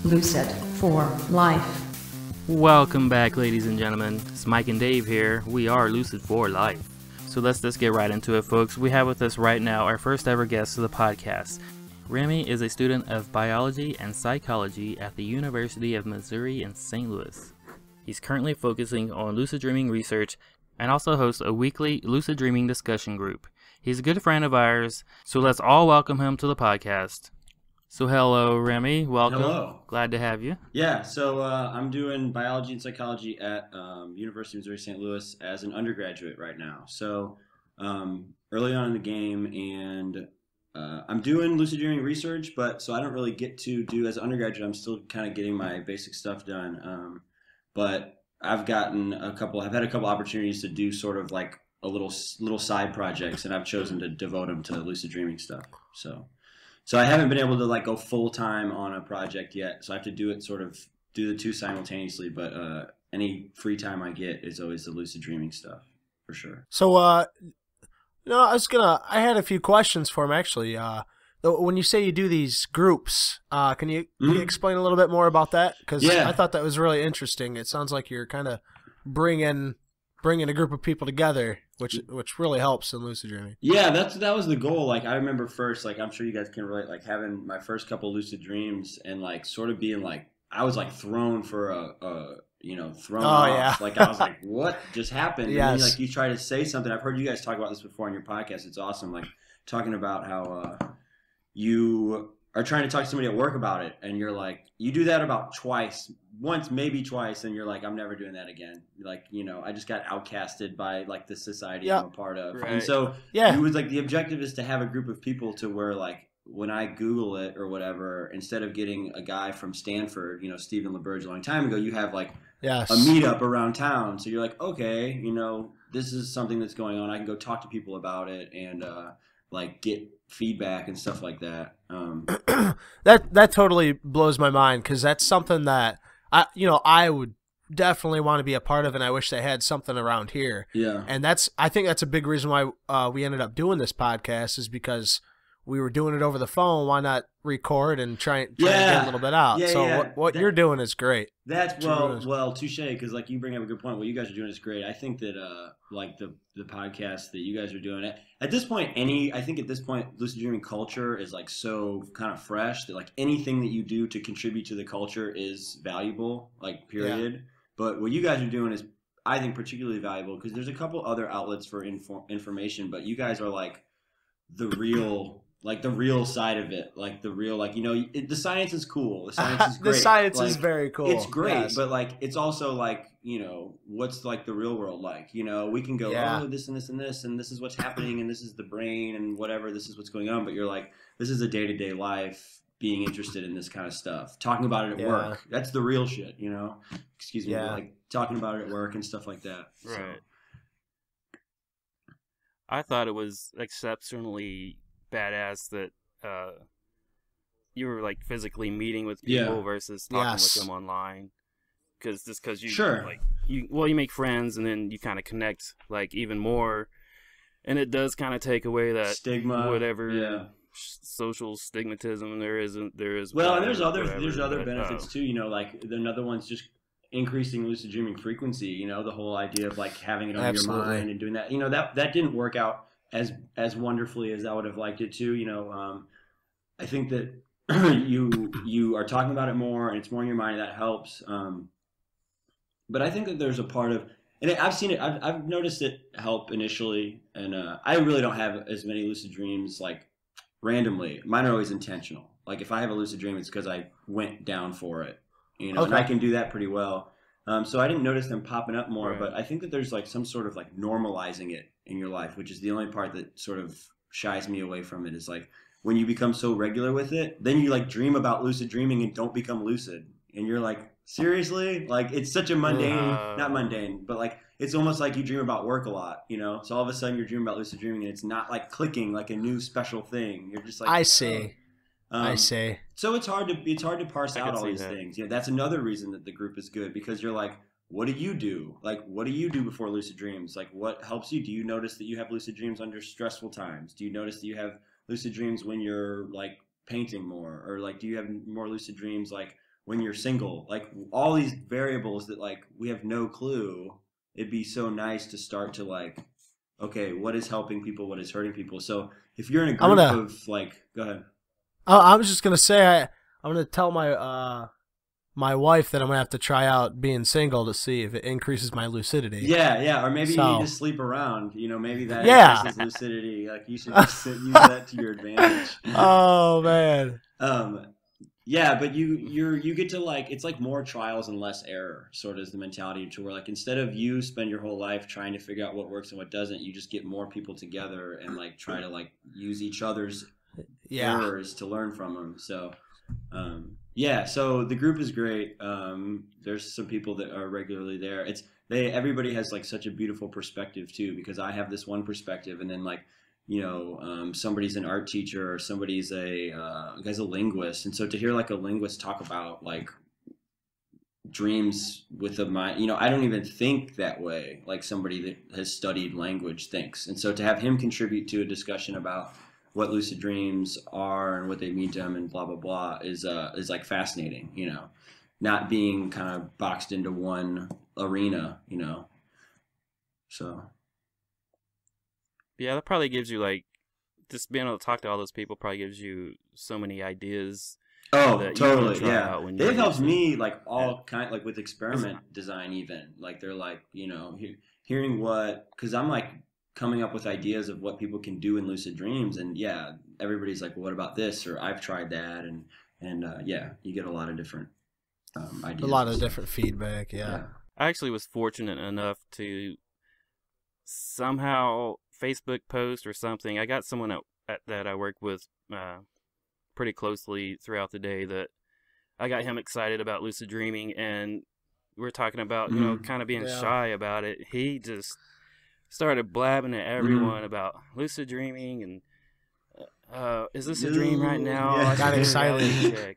Lucid For Life. Welcome back, ladies and gentlemen. It's Mike and Dave here. We are Lucid For Life. So let's just get right into it, folks. We have with us right now our first ever guest to the podcast. Remy is a student of biology and psychology at the University of Missouri in St. Louis. He's currently focusing on lucid dreaming research and also hosts a weekly lucid dreaming discussion group. He's a good friend of ours, so let's all welcome him to the podcast. So hello, Remy. Welcome. Hello. Glad to have you. Yeah, so I'm doing biology and psychology at University of Missouri St. Louis as an undergraduate right now. So early on in the game, and I'm doing lucid dreaming research, but so I don't really get to do as an undergraduate. I'm still kind of getting my basic stuff done. But I've had a couple opportunities to do sort of like a little side projects, and I've chosen to devote them to lucid dreaming stuff. So I haven't been able to like go full time on a project yet. So I have to do the two simultaneously. But any free time I get is always the lucid dreaming stuff for sure. So, I had a few questions for him actually. When you say you do these groups, can you explain a little bit more about that? Because I thought that was really interesting. It sounds like you're kind of bringing a group of people together, which really helps in lucid dreaming. Yeah, that was the goal. Like I remember first, like I'm sure you guys can relate, like having my first couple lucid dreams and like sort of being like I was like thrown for thrown off. Yeah. Like I was like, what just happened? Yes. And then like you try to say something. I've heard you guys talk about this before on your podcast. It's awesome. Like talking about how you are trying to talk to somebody at work about it, and you're like, you do that about once, maybe twice, and you're like, I'm never doing that again. Like, I just got outcasted by like the society I'm a part of. Right. And so it was like the objective is to have a group of people to where like when I Google it or whatever, instead of getting a guy from Stanford, Stephen LaBerge a long time ago, you have like a meetup around town. So you're like, okay, this is something that's going on. I can go talk to people about it and like get feedback and stuff like that. That totally blows my mind because that's something that I would definitely want to be a part of, and I wish they had something around here. Yeah, and I think that's a big reason why we ended up doing this podcast is because we were doing it over the phone. Why not record and try and get a little bit out? What you're doing is great. That's well, touche. Because like you bring up a good point. What you guys are doing is great. I think that like the podcast that you guys are doing at this point, lucid dreaming culture is like so kind of fresh that like anything that you do to contribute to the culture is valuable. Like period. Yeah. But what you guys are doing is, I think, particularly valuable because there's a couple other outlets for information, but you guys are like the real. Like the real side of it, like the real, like, the science is cool. The science is great. The science is very cool. It's great, but like, it's also like, what's like the real world like? We can go, oh, this and this and this, and this is what's happening, and this is the brain, and whatever, this is what's going on. But you're like, this is a day-to-day life, being interested in this kind of stuff, talking about it at work. That's the real shit, Excuse me, like talking about it at work and stuff like that. Right. So. I thought it was exceptionally badass that you were like physically meeting with people versus talking with them online, because you you make friends and then you kind of connect like even more, and it does kind of take away that stigma, whatever social stigmatism there is. Well, and there's other benefits too. Like another one's just increasing lucid dreaming frequency. The whole idea of like having it on your mind and doing that. That didn't work out as wonderfully as I would have liked it to. I think that you are talking about it more and it's more in your mind. That helps. But I think that there's a part of, and I've seen it. I've noticed it help initially, and I really don't have as many lucid dreams like randomly. Mine are always intentional. Like if I have a lucid dream, it's because I went down for it. And I can do that pretty well. So I didn't notice them popping up more, but I think that there's like some sort of like normalizing it in your life, which is the only part that sort of shies me away from it, is like when you become so regular with it, then you like dream about lucid dreaming and don't become lucid. And you're like, seriously? Like it's such a not mundane, but like it's almost like you dream about work a lot, So all of a sudden you're dreaming about lucid dreaming and it's not like clicking like a new special thing. You're just like, I see. I see. So it's hard to parse out all these things. That's another reason that the group is good, because you're like, what do you do? Like, what do you do before lucid dreams? Like, what helps you? Do you notice that you have lucid dreams under stressful times? Do you notice that you have lucid dreams when you're like painting more, or like do you have more lucid dreams like when you're single. Like all these variables that like we have no clue. It'd be so nice to start to like, okay, what is helping people? What is hurting people? So if you're in a group of like, go ahead. Oh, I was just gonna say I'm gonna tell my my wife that I'm gonna have to try out being single to see if it increases my lucidity. Yeah, or maybe you need to sleep around. You know, maybe that increases lucidity. Like you should just use that to your advantage. Oh man. Yeah, but you get to like, it's like more trials and less error, sort of is the mentality, to where like instead of you spend your whole life trying to figure out what works and what doesn't, you just get more people together and like try to like use each other's errors to learn from them. So so the group is great. There's some people that are regularly there. Everybody has like such a beautiful perspective too, because I have this one perspective, and then like, you know, somebody's an art teacher, or somebody's a linguist, and so to hear like a linguist talk about like dreams with a mind, you know, I don't even think that way like somebody that has studied language thinks, and so to have him contribute to a discussion about what lucid dreams are and what they mean to him and blah blah blah is like fascinating, you know, not being kind of boxed into one arena, you know, so. Yeah, that probably gives you like, just being able to talk to all those people probably gives you so many ideas. Oh, totally. Yeah, it helps me like all kind, like with experiment design even. Like they're like, you know, hearing what, because I'm like coming up with ideas of what people can do in lucid dreams, and yeah, everybody's like, well, what about this? Or I've tried that, and yeah, you get a lot of different ideas. A lot of different feedback. Yeah. I actually was fortunate enough to somehow Facebook post or something. I got someone that I work with pretty closely throughout the day that I got him excited about lucid dreaming, and we're talking about, you know, kind of being shy about it. He just started blabbing to everyone about lucid dreaming and is this a dream right now? Yeah. Got excited.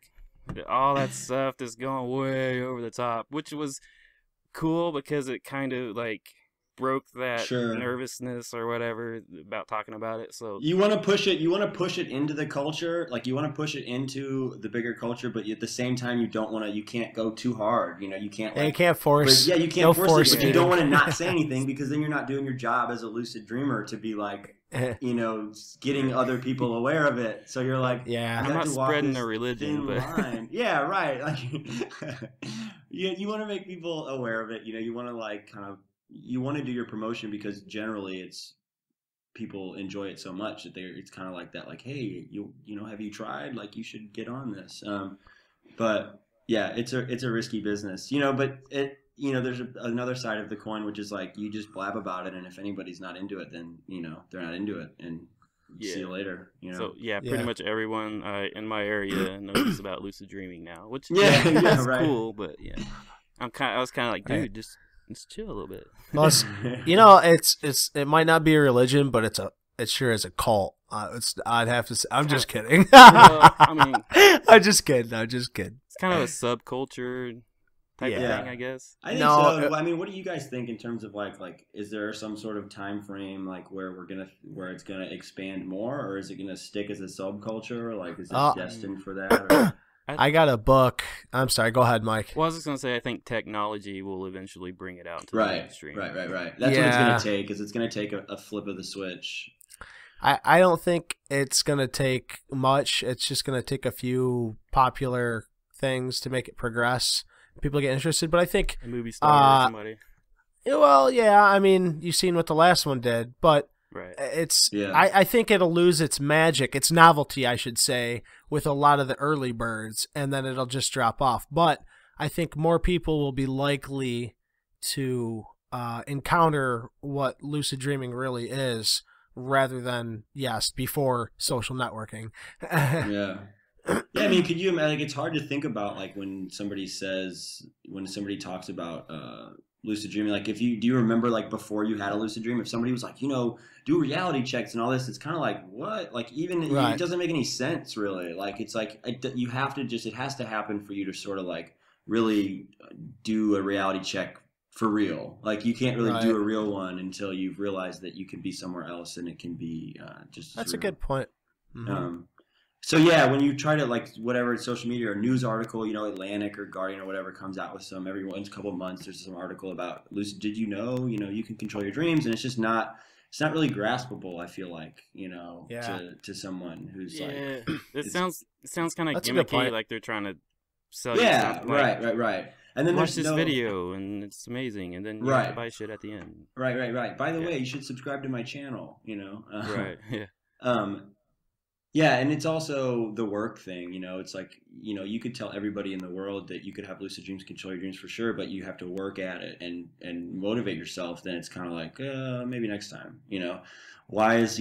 All that stuff that's going way over the top, which was cool because it kind of like broke that nervousness or whatever about talking about it. So you want to push it into the culture, like you want to push it into the bigger culture, but at the same time you can't go too hard, you know, you can't force. You can't force it, but you don't want to not say anything, because then you're not doing your job as a lucid dreamer to be like, you know, getting other people aware of it. So you're like, I'm not spreading a religion, but yeah, right. Like you want to make people aware of it, you know, you want to like kind of, you want to do your promotion, because generally it's people enjoy it so much that it's kind of like that, like, hey, you know, have you tried, like you should get on this. But yeah, it's a risky business, you know, but it, you know, there's another side of the coin, which is like you just blab about it, and if anybody's not into it, then, you know, they're not into it, and see you later, you know. So pretty much everyone in my area knows about lucid dreaming now, which is cool, but I was kind of like, dude, just chill a little bit. Plus, you know, it might not be a religion, but it sure is a cult. I'd have to say, I'm just kidding. I mean, I'm just kidding. It's kind of a subculture type of thing, I guess. I think so. I mean, what do you guys think in terms of like, is there some sort of time frame like where it's gonna expand more, or is it gonna stick as a subculture? Like, is it destined for that? Or? I got a book. I'm sorry. Go ahead, Mike. Well, I was just going to say, I think technology will eventually bring it out to the mainstream. Right. That's what it's going to take, is it's going to take a flip of the switch. I don't think it's going to take much. It's just going to take a few popular things to make it progress. People get interested, but I think... A movie star or somebody. Well, yeah, I mean, you've seen what the last one did, but... Right. I think it'll lose its magic, its novelty, I should say, with a lot of the early birds, and then it'll just drop off. But I think more people will be likely to encounter what lucid dreaming really is, rather than, before social networking. Yeah. I mean, could you imagine, like, it's hard to think about, like, when somebody talks about lucid dreaming, like, do you remember, like, before you had a lucid dream, if somebody was like, you know, do reality checks and all this, it's kind of like, what? Like, even it doesn't make any sense, really. Like, it's like, you have to it has to happen for you to sort of, like, really do a reality check for real. Like, you can't really do a real one until you've realized that you could be somewhere else, and it can be just That's a good point. Mm-hmm. So yeah, when you try to like whatever social media or news article, Atlantic or Guardian or whatever comes out with some every once a couple of months, there's some article about lucid. Did you know? You can control your dreams, and it's not really graspable. I feel like to someone who's like it sounds kind of gimmicky, like they're trying to sell you something. Right. And then watch this video, and it's amazing, and then you have to buy shit at the end. Right. By the way, you should subscribe to my channel. Right. Yeah. Yeah, and it's also the work thing, it's like, you could tell everybody in the world that you could have lucid dreams, control your dreams for sure, but you have to work at it and motivate yourself. Then it's kind of like, maybe next time, why is,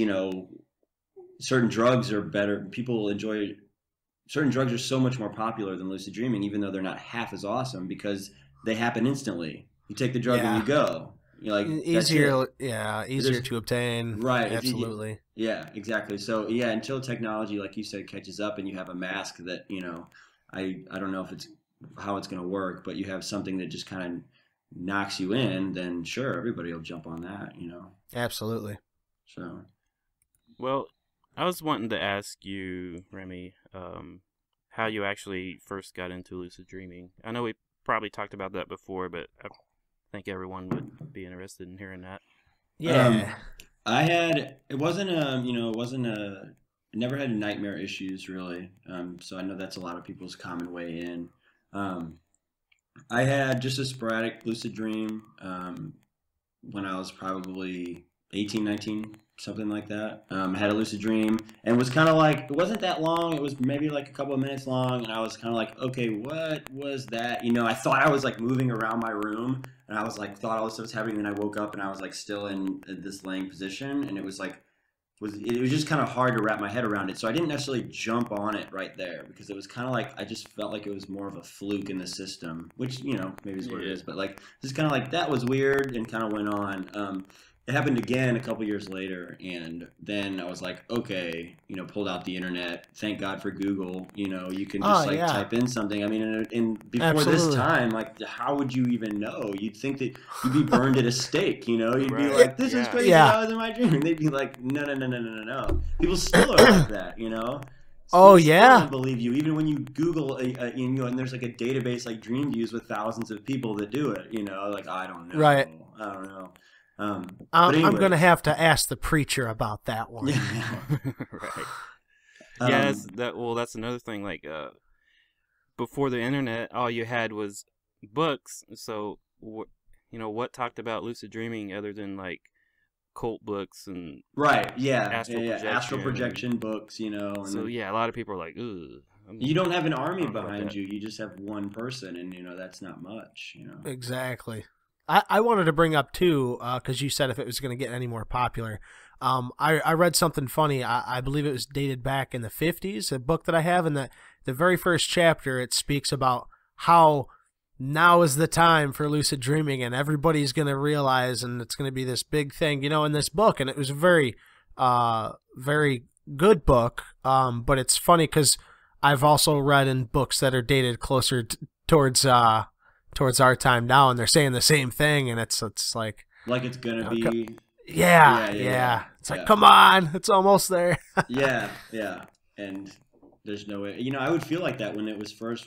certain drugs are better. Certain drugs are so much more popular than lucid dreaming, even though they're not half as awesome because they happen instantly. You take the drug and you go. Easier to obtain. Right. Absolutely. Yeah, exactly. So until technology, like you said, catches up and you have a mask that, I don't know how it's going to work, but you have something that just kind of knocks you in, then sure, everybody will jump on that, Absolutely. So. Well, I was wanting to ask you, Remy, how you actually first got into lucid dreaming. I know we probably talked about that before, but I think everyone would be interested in hearing that. Yeah. I never had nightmare issues really. So I know that's a lot of people's common way in. I had just a sporadic lucid dream when I was probably 18, 19, something like that. I had a lucid dream and was kind of like, it wasn't that long. It was maybe like a couple of minutes long. And I was kind of like, okay, what was that? I thought I was like moving around my room and I was like, thought all this stuff was happening. And then I woke up and I was like still in this laying position. And it was like, it was just kind of hard to wrap my head around it. So I didn't necessarily jump on it right there because it was kind of like, I just felt like it was more of a fluke in the system, which, maybe is what it is. But like, just kind of like, that was weird and kind of went on. It happened again a couple years later, and then I was like, okay, pulled out the internet. Thank God for Google. You can just type in something. I mean, before Absolutely. this time, like, how would you even know? You'd think that you'd be burned at a stake. You'd be like, this is crazy. I was in my dream. And they'd be like, no. People still are like that. Oh, People yeah. don't believe you, even when you Google, and there's like a database like Dream Views with thousands of people that do it. Like, I don't know. Right. I don't know. I'm going to have to ask the preacher about that one. Right. Yeah, that's another thing. Like, before the internet, all you had was books. So, what talked about lucid dreaming other than like cult books and astral projection books, and so a lot of people are like, ugh. You don't have an army behind you. You just have one person, and that's not much. Exactly. I wanted to bring up too, because you said if it was going to get any more popular. I read something funny. I believe it was dated back in the 50s, a book that I have, and the very first chapter, it speaks about how now is the time for lucid dreaming, and everybody's going to realize, and it's going to be this big thing, in this book. And it was a very, very good book, but it's funny because I've also read in books that are dated closer towards our time now, and they're saying the same thing, and it's like it's gonna be it's like, come on, it's almost there. yeah And there's no way, I would feel like that when it was first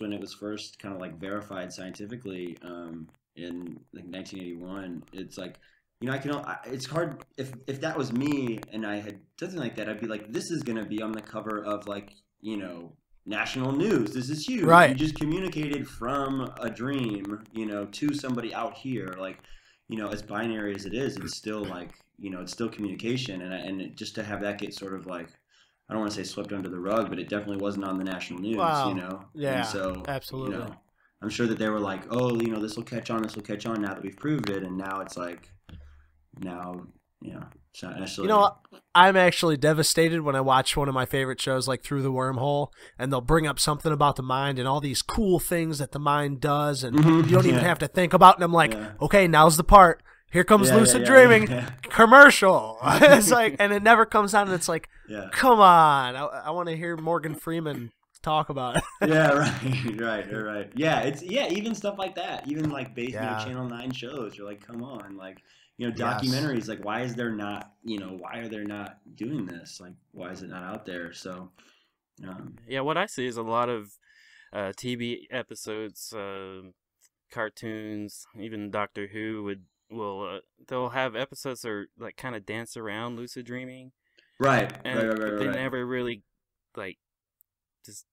kind of like verified scientifically in like 1981. It's like, it's hard if that was me and I had something like that, I'd be like, this is gonna be on the cover of like national news. This is huge. Right. You just communicated from a dream, to somebody out here. Like, as binary as it is, it's still like, it's still communication. And just to have that get sort of like, I don't want to say swept under the rug, but it definitely wasn't on the national news, Wow. Yeah. And so, absolutely. I'm sure that they were like, oh, this will catch on now that we've proved it. And now it's like, it's not necessarily. I'm actually devastated when I watch one of my favorite shows like Through the Wormhole, and they'll bring up something about the mind and all these cool things that the mind does, and you don't even have to think about it. And I'm like, okay, now's the part. Here comes lucid dreaming commercial. It's like, and it never comes on, and it's like, come on, I want to hear Morgan Freeman talk about it. Right. Yeah, even stuff like that, even like based Channel 9 shows. You're like, come on, like. Documentaries, like, why are they not doing this? Like, why is it not out there? So, Yeah, what I see is a lot of TV episodes, cartoons, even Doctor Who they'll have episodes that are like kind of dance around lucid dreaming. Right. But they never really like just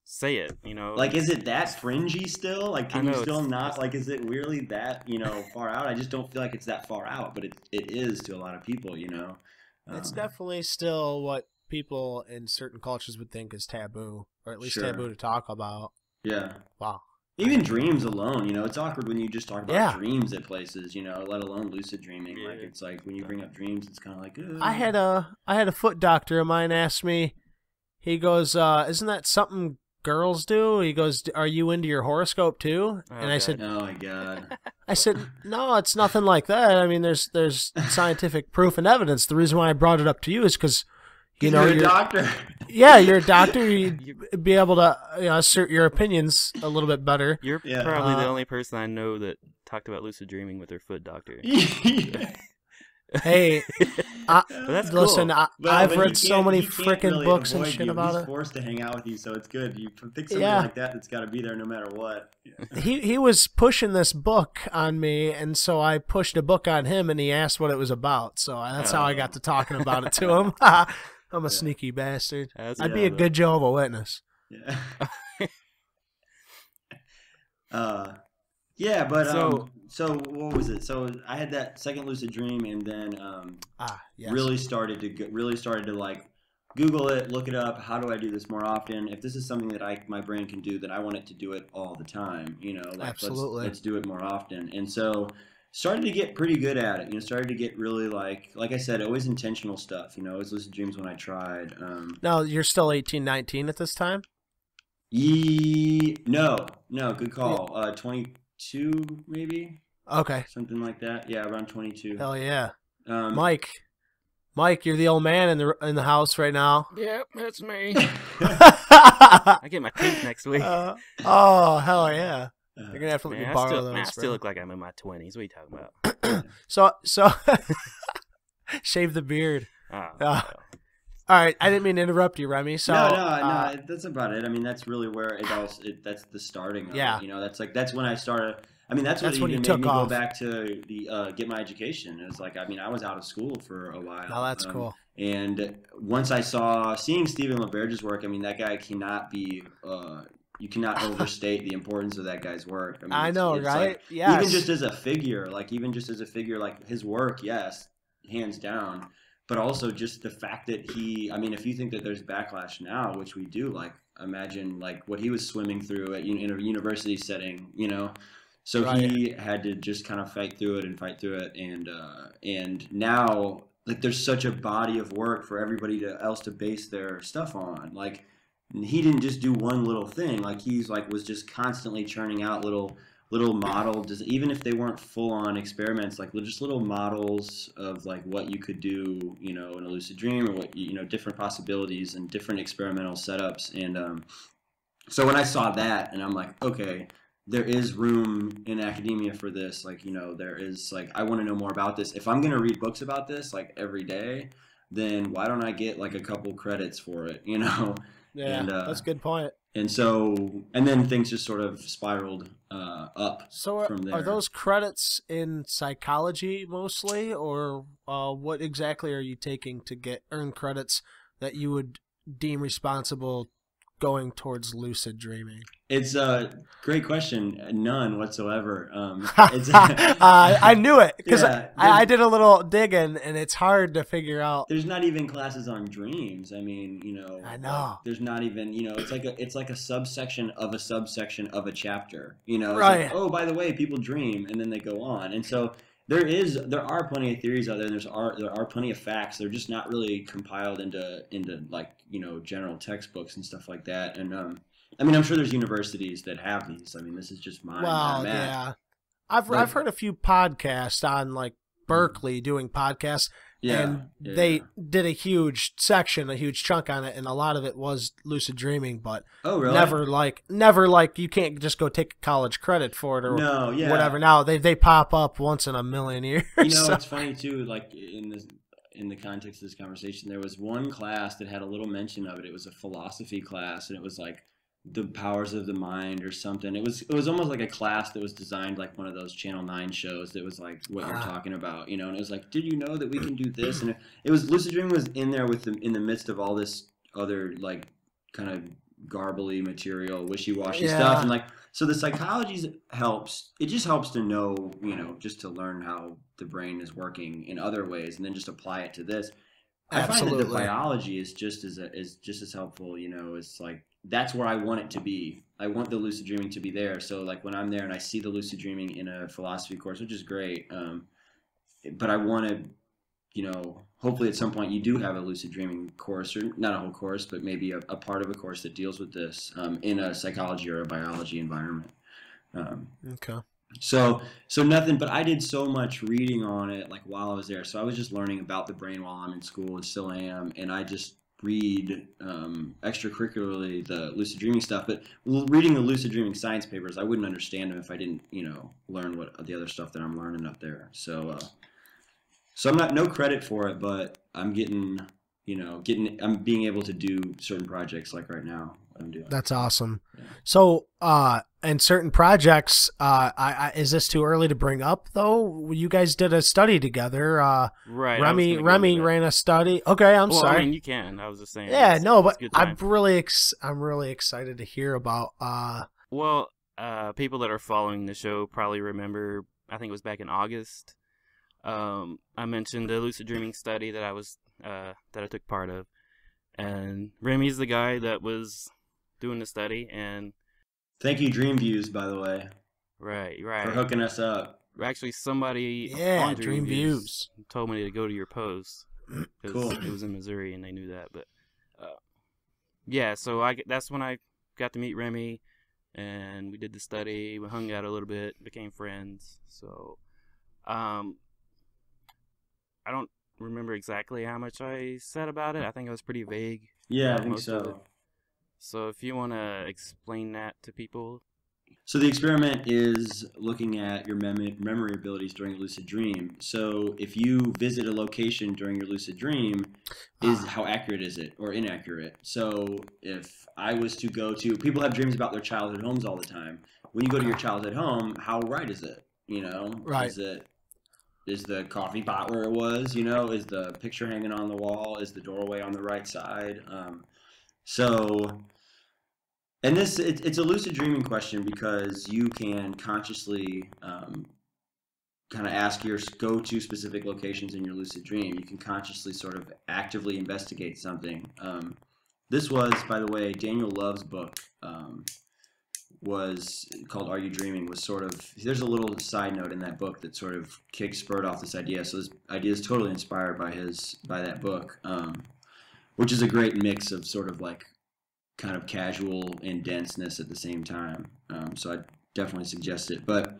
say it, you know. Like, is it that fringy still? Like, can you still not, like, is it really that, you know, far out? I just don't feel like it's that far out, but it is to a lot of people, you know. It's definitely still what people in certain cultures would think is taboo, or at least taboo to talk about. Yeah. Wow. Even dreams alone, you know, it's awkward when you just talk about dreams at places, you know, let alone lucid dreaming. Yeah. Like, it's like when you bring up dreams, it's kind of like, ugh. I had a foot doctor of mine ask me, he goes, isn't that something girls do? He goes, are you into your horoscope too? And I said, oh my God. I said, no, it's nothing like that. I mean, there's scientific proof and evidence. The reason why I brought it up to you is because, you know, you're a doctor. Yeah, you're a doctor. You'd be able to assert your opinions a little bit better. You're probably the only person I know that talked about lucid dreaming with their foot doctor. Hey, that's listen, cool. I've read so many freaking books and shit about it. He's forced to hang out with you, so it's good. You pick something like that's got to be there no matter what. He was pushing this book on me, and so I pushed a book on him, and he asked what it was about. So that's how I got to talking about it to him. I'm a sneaky bastard. I'd be a good Jehovah's Witness. Yeah. Yeah, but so what was it? So I had that second lucid dream, and then really started to like Google it, look it up. How do I do this more often? If this is something that my brain can do, then I want it to do it all the time. You know, like let's do it more often. And so started to get pretty good at it. You know, started to get really like I said, always intentional stuff. You know, always lucid dreams when I tried. Now you're still 18, 19 at this time? No, good call. 22 maybe. Okay. Something like that. Yeah, around 22. Hell yeah. Mike, you're the old man in the house right now. Yep, that's me. I get my teeth next week. Oh, hell yeah. You're gonna have to let me borrow those. I still look like I'm in my 20s. What are you talking about? So shave the beard. Oh, all right, I didn't mean to interrupt you, Remy. So no, that's about it. I mean, that's really where that's the starting of it. You know, that's when I started. I mean, that's what even made me go back to the get my education. It was like, I mean, I was out of school for a while. Oh, that's cool. And once I seeing Stephen LaBerge's work, I mean, that guy cannot be. You cannot overstate the importance of that guy's work. I mean, I know, right? Like, yes. Even just as a figure, like his work, yes, hands down. But also just the fact that I mean, if you think that there's backlash now, which we do, like, imagine like what he was swimming through in a university setting, you know. So he had to just kind of fight through it, and now like there's such a body of work for everybody else to base their stuff on. Like, he didn't just do one little thing. Like, was just constantly churning out little models, even if they weren't full-on experiments, like just little models of like what you could do, you know, in a lucid dream, or what, you know, different possibilities and different experimental setups. And so when I saw that, and I'm like, okay, there is room in academia for this. Like, you know, there is, like, I want to know more about this. If I'm going to read books about this like every day, then why don't I get like a couple credits for it, you know? Yeah, and, that's a good point. And so, and then things just sort of spiraled up from there. Are those credits in psychology mostly, or what exactly are you taking to earn credits that you would deem responsible going towards lucid dreaming? It's a great question. None whatsoever. I knew it because I did a little digging, and it's hard to figure out. There's not even classes on dreams. I mean, you know. I know. Like, there's not even, you know. It's like a subsection of a subsection of a chapter. You know. It's right. Like, oh, by the way, people dream, and then they go on, and so. There are plenty of theories out there, and there are plenty of facts. They're just not really compiled into like, you know, general textbooks and stuff like that. And I mean, I'm sure there's universities that have these. I mean, this is just mine. Well, yeah, I've heard a few podcasts on like Berkeley doing podcasts. And they did a huge section, a huge chunk on it, and a lot of it was lucid dreaming, but never like you can't just go take college credit for it or whatever. Now they pop up once in a million years. You know, it's funny too. Like in in the context of this conversation, there was one class that had a little mention of it. It was a philosophy class, and it was like the powers of the mind or something. It was almost like a class that was designed like one of those Channel 9 shows that was like what you're talking about, you know, and it was like, did you know that we can do this? And it was, lucid dreaming was in there with in the midst of all this other like kind of garbly material, wishy-washy stuff. And like, so the psychology helps. It just helps to know, you know, just to learn how the brain is working in other ways and then just apply it to this. Absolutely. I find that the biology is just as helpful, you know, it's like, that's where I want it to be. I want the lucid dreaming to be there. So like when I'm there and I see the lucid dreaming in a philosophy course, which is great, but I want to, you know, hopefully at some point you do have a lucid dreaming course, or not a whole course, but maybe a part of a course that deals with this in a psychology or a biology environment. Okay. So nothing, but I did so much reading on it like while I was there. So I was just learning about the brain while I'm in school and still am, and I just read extracurricularly the lucid dreaming stuff. But reading the lucid dreaming science papers, I wouldn't understand them if I didn't, you know, learn what the other stuff that I'm learning up there. So I'm not, no credit for it, but I'm I'm being able to do certain projects like right now. I'm doing. That's awesome. Yeah. So, and certain projects, is this too early to bring up though? You guys did a study together. Right. Remy ran a study. Okay. I'm sorry. I mean, you can. I was just saying. Yeah. No, but I'm really excited to hear about. People that are following the show probably remember. I think it was back in August. I mentioned the lucid dreaming study that I took part of, and Remy's the guy that was doing the study. And thank you, Dream Views, by the way. Right, for hooking us up. Actually, somebody on Dream Views told me to go to your post because cool. It was in Missouri and they knew that. But so that's when I got to meet Remy, and we did the study. We hung out a little bit, became friends. So, I don't remember exactly how much I said about it. I think I was pretty vague. Yeah, I think so. So if you want to explain that to people. So the experiment is looking at your memory abilities during a lucid dream. So if you visit a location during your lucid dream, how accurate is it or inaccurate? So if I was to go to, people have dreams about their childhood homes all the time. When you go to your childhood home, how right is it? You know, right. Is the coffee pot where it was? You know, is the picture hanging on the wall? Is the doorway on the right side? And it's a lucid dreaming question because you can consciously kind of go to specific locations in your lucid dream. You can consciously sort of actively investigate something. This was, by the way, Daniel Love's book. Was called Are You Dreaming? Was sort of, there's a little side note in that book that sort of spurred off this idea. So this idea is totally inspired by that book, which is a great mix of sort of like kind of casual and denseness at the same time. So I definitely suggest it. But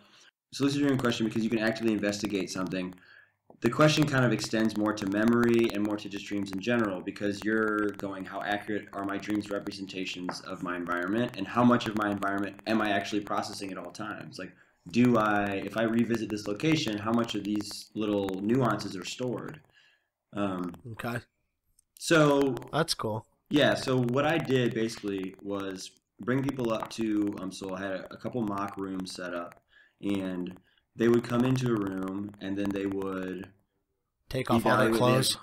so lucid dreaming question, because you can actively investigate something. The question kind of extends more to memory and more to just dreams in general, because you're going, how accurate are my dreams representations of my environment, and how much of my environment am I actually processing at all times? Like, if I revisit this location, how much of these little nuances are stored? Okay. So that's cool. Yeah. So what I did basically was bring people up to, so I had a couple mock rooms set up, and they would come into a room, and then they would take off all their clothes.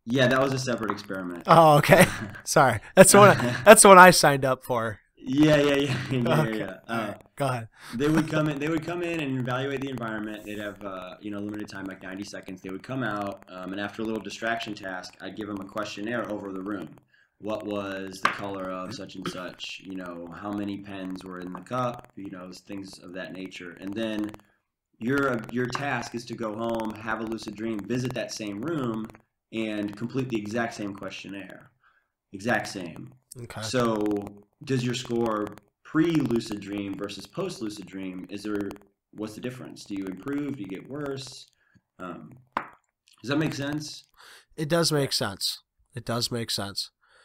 Yeah, that was a separate experiment. Oh, okay. Sorry, that's the one I signed up for. Yeah. Okay. Go ahead. They would come in and evaluate the environment. They'd have limited time, like 90 seconds. They would come out, and after a little distraction task, I'd give them a questionnaire over the room. What was the color of such and such? You know, how many pens were in the cup? You know, things of that nature. And then your task is to go home, have a lucid dream, visit that same room, and complete the exact same questionnaire. Exact same. Okay. So does your score pre-lucid dream versus post-lucid dream, what's the difference? Do you improve? Do you get worse? Does that make sense? It does make sense.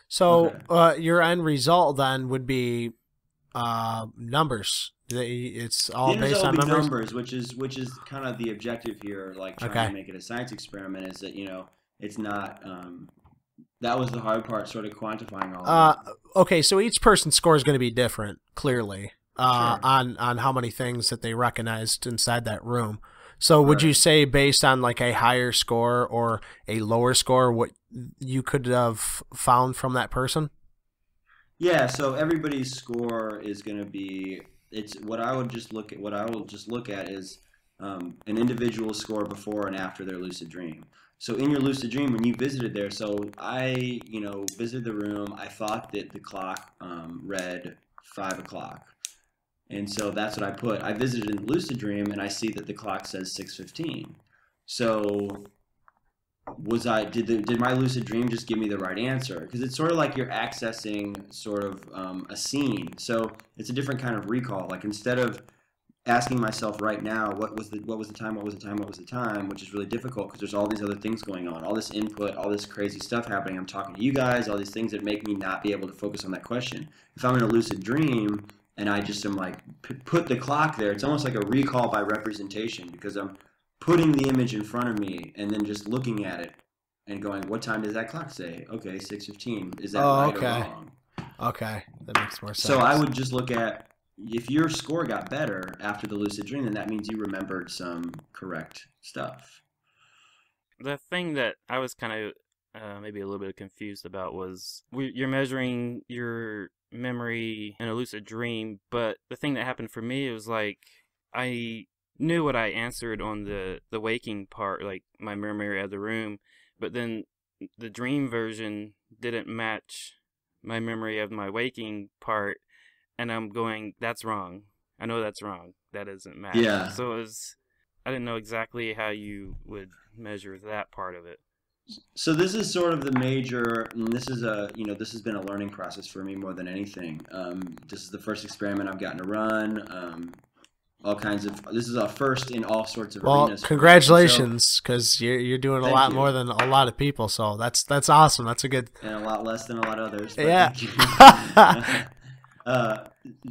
So okay. Your end result then would be numbers. It's all based on numbers, which is kind of the objective here. Like trying to make it a science experiment is that it's not. That was the hard part, sort of quantifying all of that. Okay, so each person's score is going to be different, clearly, Sure. on how many things that they recognized inside that room. So would you say based on like a higher score or a lower score, what you could have found from that person? Yeah, so everybody's score is going to be what I will just look at is an individual score before and after their lucid dream. So in your lucid dream, when you visited there, so I, visited the room, I thought that the clock read 5 o'clock. And so that's what I put. I visited in the lucid dream, and I see that the clock says 6:15. So did my lucid dream just give me the right answer? Because it's sort of like you're accessing sort of a scene. So it's a different kind of recall. Like instead of asking myself right now, what was the time, which is really difficult because there's all these other things going on, all this input, all this crazy stuff happening. I'm talking to you guys, all these things that make me not be able to focus on that question. If I'm in a lucid dream and I just am like, put the clock there, it's almost like a recall by representation because I'm putting the image in front of me and then just looking at it and going, what time does that clock say? Okay, 6:15. Is that right or wrong? Okay, that makes more sense. So I would just look at, if your score got better after the lucid dream, then that means you remembered some correct stuff. The thing that I was kind of maybe a little bit confused about was you're measuring your memory in a lucid dream, but the thing that happened for me was like I knew what I answered on the waking part, like my memory of the room, but then the dream version didn't match my memory of my waking part. And I'm going, that's wrong. I know that's wrong. That doesn't matter. Yeah. So I didn't know exactly how you would measure that part of it. So this is sort of the major, and this is this has been a learning process for me more than anything. This is the first experiment I've gotten to run. This is a first in all sorts of arenas. Well, congratulations, because you're doing a lot more than a lot of people. So that's awesome. That's a good. And a lot less than a lot of others. Yeah.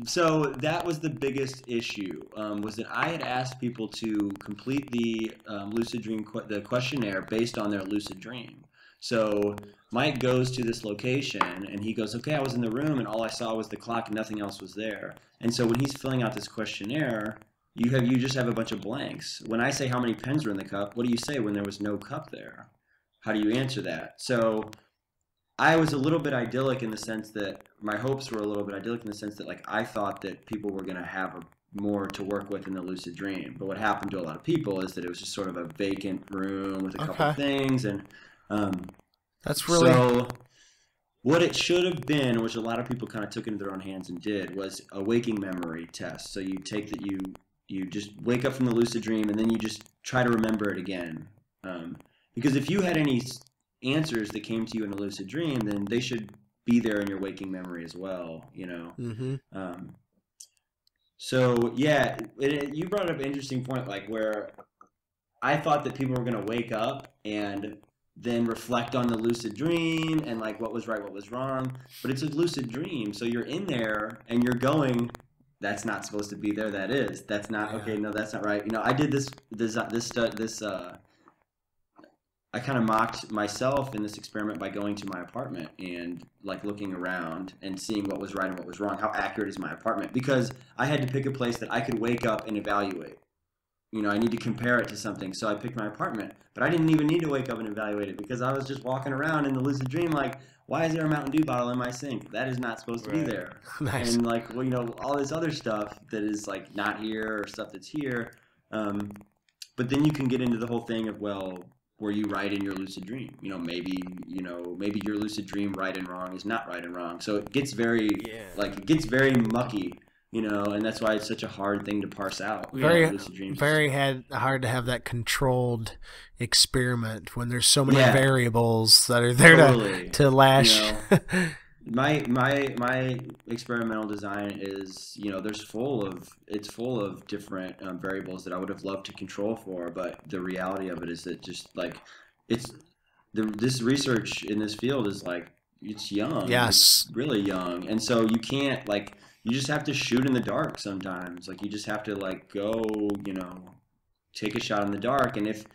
So that was the biggest issue, was that I had asked people to complete the lucid dream, the questionnaire based on their lucid dream. So Mike goes to this location and he goes, okay, I was in the room and all I saw was the clock and nothing else was there. And so when he's filling out this questionnaire, you just have a bunch of blanks. When I say how many pens were in the cup, what do you say when there was no cup there? How do you answer that? So I was a little bit idyllic in the sense that my hopes were a little bit idyllic in the sense that like I thought that people were going to have more to work with in the lucid dream. But what happened to a lot of people is that it was just sort of a vacant room with a couple of things. And that's really... So what it should have been, which a lot of people kind of took into their own hands and did, was a waking memory test. So you take that you just wake up from the lucid dream and then you just try to remember it again. Because if you had any answers that came to you in a lucid dream, then they should be there in your waking memory as well, Mm-hmm. So yeah, you brought up an interesting point, like where I thought that people were going to wake up and then reflect on the lucid dream and like what was right, what was wrong, but it's a lucid dream, so you're in there and you're going, that's not supposed to be there, that is, that's not, okay, no, that's not right. I did this I kind of mocked myself in this experiment by going to my apartment and like looking around and seeing what was right and what was wrong. How accurate is my apartment? Because I had to pick a place that I could wake up and evaluate. I need to compare it to something. So I picked my apartment, but I didn't even need to wake up and evaluate it because I was just walking around in the lucid dream like, why is there a Mountain Dew bottle in my sink? That is not supposed to be there. Nice. And like, all this other stuff that is like not here or stuff that's here. But then you can get into the whole thing of, well, were you right in your lucid dream? Maybe your lucid dream right and wrong is not right and wrong. So it gets very mucky, and that's why it's such a hard thing to parse out. Lucid dreams. Very hard to have that controlled experiment when there's so many variables that are there to lash. My experimental design is, it's full of different variables that I would have loved to control for, but the reality of it is that just like this research in this field is like, it's young. Yes. It's really young. And so you can't you just have to shoot in the dark sometimes. Like you just have to like go, take a shot in the dark. And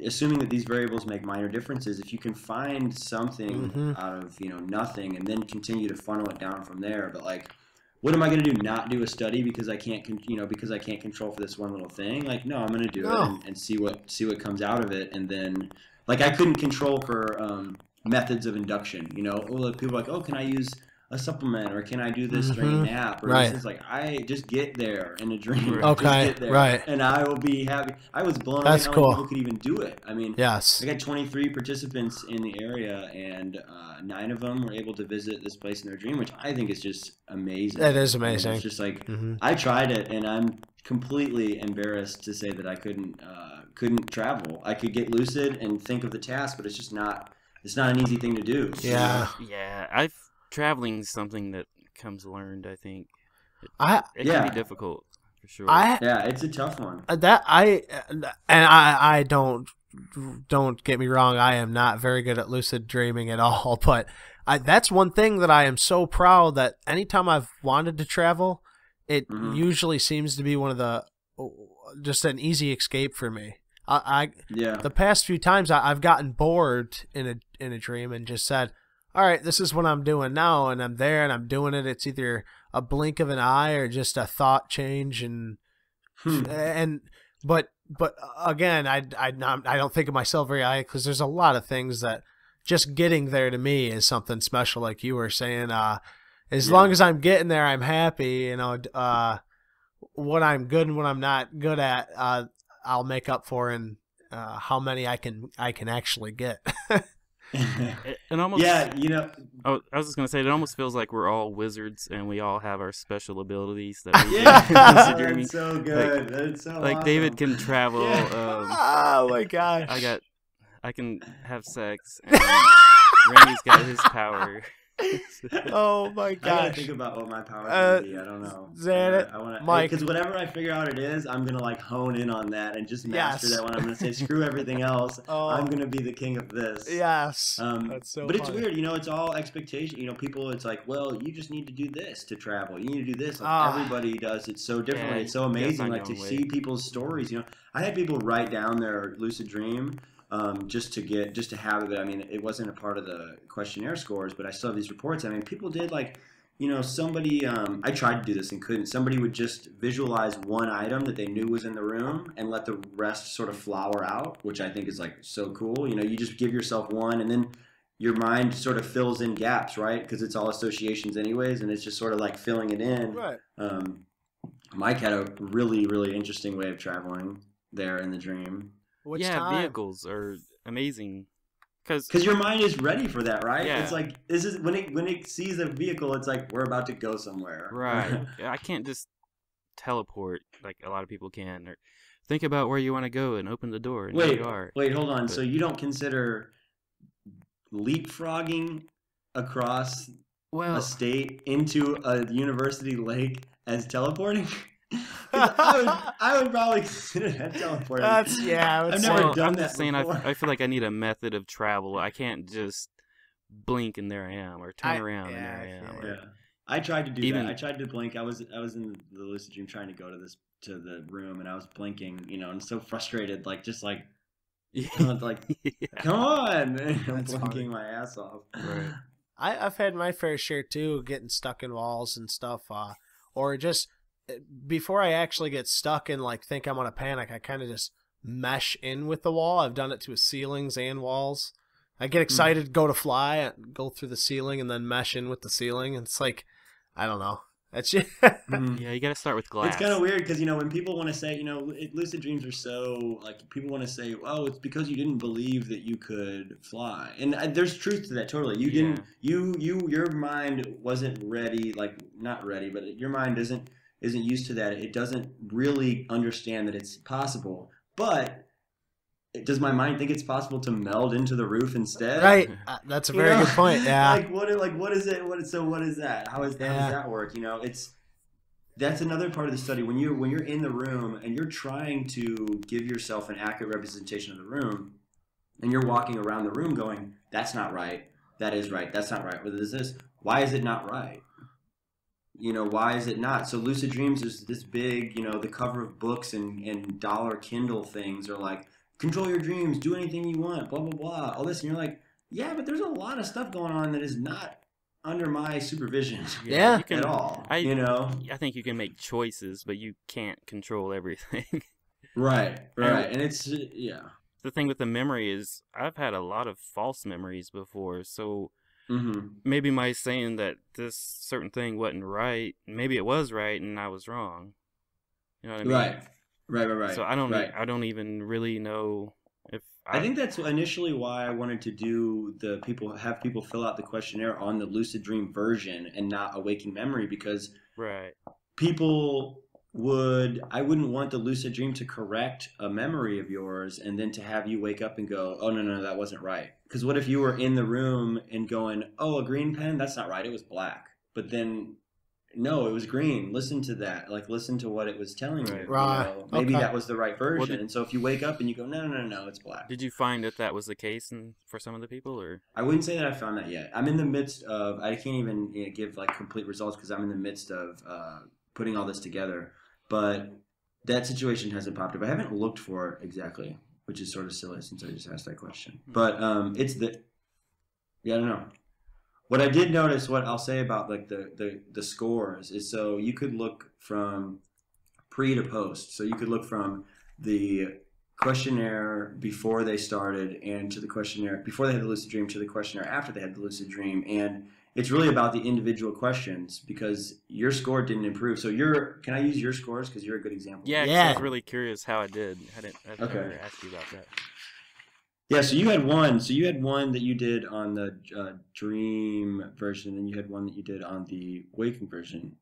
assuming that these variables make minor differences, if you can find something out of, nothing and then continue to funnel it down from there. But like, what am I going to do? Not do a study because I can't, because I can't control for this one little thing? Like, no, I'm going to do it and see what comes out of it. And then like, I couldn't control for, methods of induction, like people are like, oh, can I use a supplement or can I do this during a nap? Or this is like, I just get there in a dream. Okay, just get there, right. And I will be happy. I was blown away how many people could even do it. I mean, yes. I got 23 participants in the area and 9 of them were able to visit this place in their dream, which I think is just amazing. That is amazing. It's just like, I tried it and I'm completely embarrassed to say that I couldn't travel. I could get lucid and think of the task, but it's not an easy thing to do. Yeah. Yeah. Traveling is something that comes learned, I think. It can be difficult, for sure. It's a tough one. I don't get me wrong, I am not very good at lucid dreaming at all, but that's one thing that I am so proud that anytime I've wanted to travel, it usually seems to be just an easy escape for me. The past few times I've gotten bored in a dream and just said, all right, this is what I'm doing now, and I'm there and I'm doing it. It's either a blink of an eye or just a thought change, but again, I don't think of myself very high because there's a lot of things that just getting there to me is something special, like you were saying. As long as I'm getting there, I'm happy. What I'm good and what I'm not good at, I'll make up for in how many I can actually get. And almost, Oh, I was just gonna say, it almost feels like we're all wizards and we all have our special abilities that we that's so good. That's so like awesome. David can travel. Oh my gosh! I can have sex. And Remy's got his power. Oh my gosh! I gotta think about what my power would be. I don't know. I want to, Mike, because whatever I figure out it is, I'm gonna like hone in on that and just master that one. I'm gonna say screw everything else. I'm gonna be the king of this. Yes. That's so. But it's weird, it's all expectation. People, it's like, well, you just need to do this to travel. You need to do this. Like, everybody does it so differently. It's so amazing. Like to see people's stories. I had people write down their lucid dream. Just to have it. I mean, it wasn't a part of the questionnaire scores, but I still have these reports. I mean, people did like, somebody, I tried to do this and couldn't. Somebody would just visualize one item that they knew was in the room and let the rest sort of flower out, which I think is like so cool. You just give yourself one and then your mind sort of fills in gaps, right? Because it's all associations anyways, and it's just sort of like filling it in. Right. Mike had a really, really interesting way of traveling there in the dream. Vehicles are amazing because your mind is ready for that, right? Yeah. It's like this is when it sees a vehicle, it's like we're about to go somewhere. Right. I can't just teleport like a lot of people can, or think about where you want to go and open the door and there you are. Wait, hold on. So you don't consider leapfrogging across a state into a university lake as teleporting? I would probably consider that teleporting. I've never done that before. I feel like I need a method of travel. I can't just blink and there I am, or turn around and there I am. Yeah. I tried to do that. I tried to blink. I was in the lucid dream trying to go to the room, and I was blinking, and so frustrated, like just like, come on, I'm blinking my ass off. Right. I've had my fair share too, getting stuck in walls and stuff, or just. Before I actually get stuck and like think I'm gonna panic, I kind of just mesh in with the wall. I've done it to ceilings and walls. I get excited, go to fly, go through the ceiling, and then mesh in with the ceiling. And it's like, I don't know. That's just yeah, you got to start with glass. It's kind of weird because when people want to say, lucid dreams are so like people want to say, oh, it's because you didn't believe that you could fly, and there's truth to that totally. You didn't, your mind wasn't ready, like not ready, but your mind isn't used to that. It doesn't really understand that it's possible. But does my mind think it's possible to meld into the roof instead? Right. That's a very good point. Yeah. What is it? What is that? How does that work? That's another part of the study. When you're in the room and you're trying to give yourself an accurate representation of the room, and you're walking around the room going, "That's not right. That is right. That's not right. What is this? Why is it not right?" why is it not? So lucid dreams is this big, the cover of books and dollar Kindle things are like, control your dreams, do anything you want, blah, blah, blah, all this. And you're like, yeah, but there's a lot of stuff going on that is not under my supervision at all, I think you can make choices, but you can't control everything. Right. And it's, The thing with the memory is I've had a lot of false memories before, so maybe my saying that this certain thing wasn't right, maybe it was right and I was wrong. You know what I mean? Right. So I don't even really know if I think that's initially why I wanted to do have people fill out the questionnaire on the lucid dream version and not a waking memory, because people I wouldn't want the lucid dream to correct a memory of yours and then to have you wake up and go, oh, no, that wasn't right. Because what if you were in the room and going, oh, a green pen? That's not right. It was black. But then, no, it was green. Listen to that. Like, listen to what it was telling you. Right. Maybe that was the right version. And so if you wake up and you go, no, it's black. Did you find that was the case for some of the people? Or I wouldn't say that I found that yet. I'm in the midst of, I can't even give like complete results because I'm in the midst of putting all this together. But that situation hasn't popped up. I haven't looked for it exactly, which is sort of silly since I just asked that question. But it's I don't know. What I did notice, what I'll say about like the scores is, so you could look from pre to post. So you could look from the questionnaire before they started and to the questionnaire before they had the lucid dream to the questionnaire after they had the lucid dream. And it's really about the individual questions because your score didn't improve. So can I use your scores? Because you're a good example. Yeah. I was really curious how I did. I never asked you about that. Yeah, so you had one. So you had one that you did on the dream version, and you had one that you did on the waking version.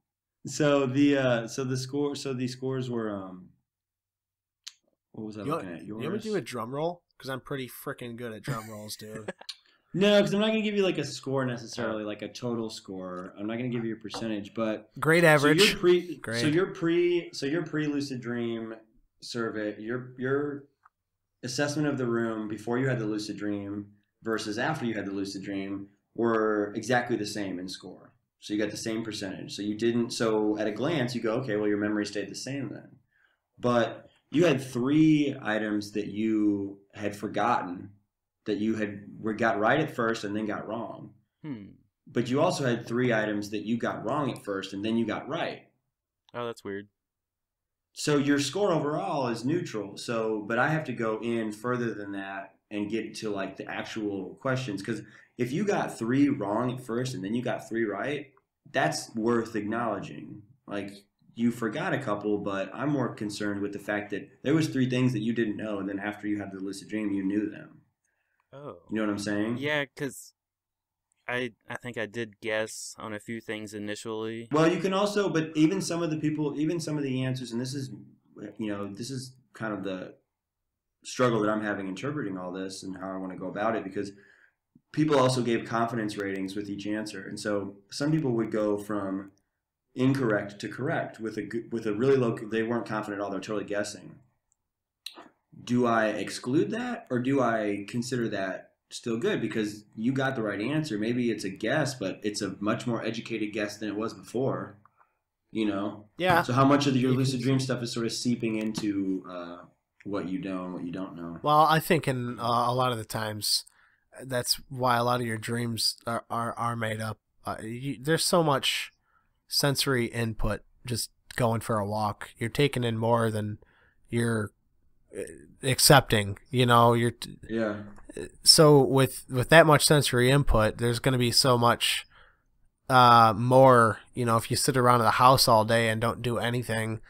So the scores were what was I looking at? Yours? You ever do a drum roll? Because I'm pretty freaking good at drum rolls, dude. No, because I'm not going to give you like a score necessarily, like a total score. I'm not going to give you a percentage, but great average. So your pre lucid dream survey, your assessment of the room before you had the lucid dream versus after you had the lucid dream were exactly the same in score. So you got the same percentage. So at a glance you go, okay, well your memory stayed the same then. But you had 3 items that you had forgotten that you got right at first and then got wrong. But you also had 3 items that you got wrong at first and then you got right. Oh, that's weird. So your score overall is neutral. But I have to go in further than that and get to like the actual questions. Because if you got 3 wrong at first and then you got 3 right, that's worth acknowledging. Like, you forgot a couple, but I'm more concerned with the fact that there was 3 things that you didn't know, and then after you had the lucid dream, you knew them. Oh. You know what I'm saying? Yeah, because I think I did guess on a few things initially. Well, you can also, but even some of the answers, and this is kind of the struggle that I'm having interpreting all this and how I want to go about it, because people also gave confidence ratings with each answer. And so some people would go from incorrect to correct with a really low, they weren't confident at all, they're totally guessing. Do I exclude that, or do I consider that still good because you got the right answer? Maybe it's a guess, but it's a much more educated guess than it was before, you know? Yeah. So how much of your lucid dream stuff is sort of seeping into what you know and what you don't know? Well, I think in a lot of the times, that's why a lot of your dreams are made up. There's so much sensory input just going for a walk. You're taking in more than you're accepting, you know. Yeah. So with that much sensory input, there's going to be so much more, you know. If you sit around the house all day and don't do anything,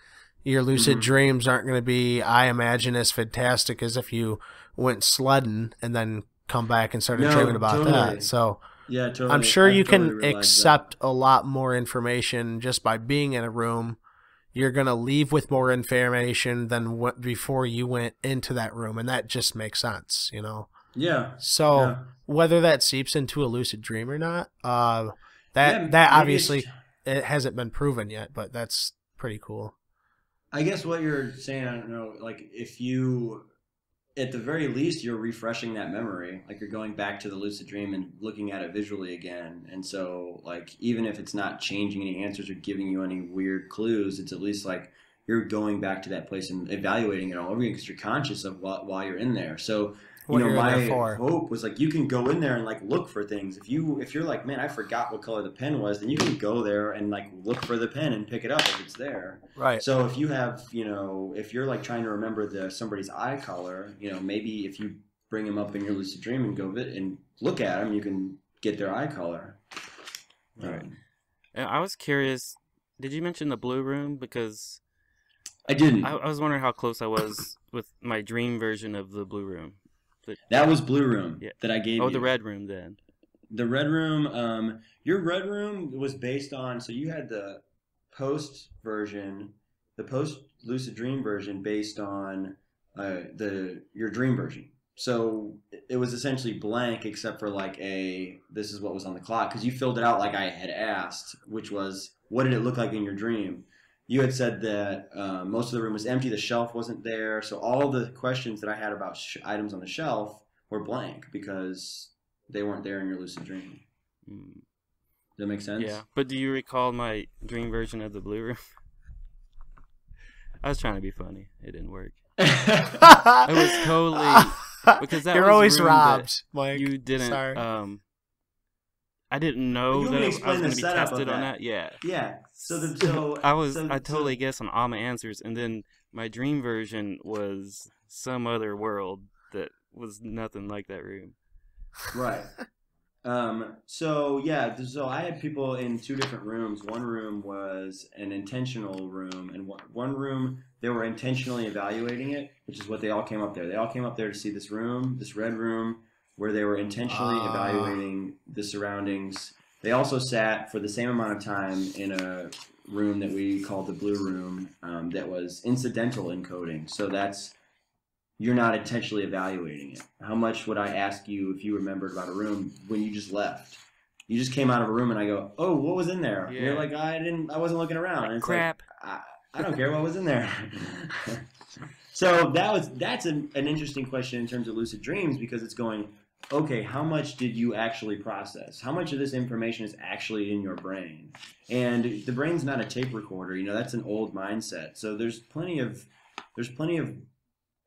your lucid dreams aren't going to be, I imagine, as fantastic as if you went sledding and then come back and started dreaming about that. So yeah, totally. I'm sure you can accept a lot more information just by being in a room. You're going to leave with more information than before you went into that room, and that just makes sense, you know? Yeah. So whether that seeps into a lucid dream or not, that obviously it hasn't been proven yet, but that's pretty cool. I guess what you're saying, I don't know, like if you at the very least, you're refreshing that memory. Like you're going back to the lucid dream and looking at it visually again. And so like, even if it's not changing any answers or giving you any weird clues, it's at least like you're going back to that place and evaluating it all over again because you're conscious of while you're in there. So, you know, my hope was like, you can go in there and like look for things. If you're like, man, I forgot what color the pen was, then you can go there and like look for the pen and pick it up if it's there. Right. So if you have, you know, if you're like trying to remember somebody's eye color, you know, maybe if you bring them up in your lucid dream and go and look at them, you can get their eye color. Right. And I was curious, did you mention the blue room? Because I didn't. I was wondering how close I was with my dream version of the blue room. That was blue room that I gave you. Oh, the red room then. The red room, your red room was based on, so you had the post version, the post lucid dream version based on your dream version. So it was essentially blank except for like this is what was on the clock, because you filled it out like I had asked, which was, what did it look like in your dream? You had said that most of the room was empty, the shelf wasn't there, so all the questions that I had about items on the shelf were blank because they weren't there in your lucid dream. Does that make sense? Yeah, but do you recall my dream version of the blue room? I was trying to be funny. It didn't work. It was totally... Because that You're was always room robbed, Mike. You didn't... Sorry. I didn't know that I was going to be tested on that. Yeah. Yeah. I totally guessed on all my answers, and then my dream version was some other world that was nothing like that room. Right. So I had people in two different rooms. One room was an intentional room, and one room they were intentionally evaluating it, which is what they all came up there. They all came up there to see this room, this red room, where they were intentionally evaluating the surroundings. They also sat for the same amount of time in a room that we called the blue room that was incidental encoding. So you're not intentionally evaluating it. How much would I ask you if you remembered about a room when you just left? You just came out of a room and I go, oh, what was in there? Yeah. And you're like, I wasn't looking around. And it's crap. Like, I don't care what was in there. So that's an interesting question in terms of lucid dreams, because it's going, okay, how much did you actually process? How much of this information is actually in your brain? And the brain's not a tape recorder. You know, that's an old mindset. So there's plenty of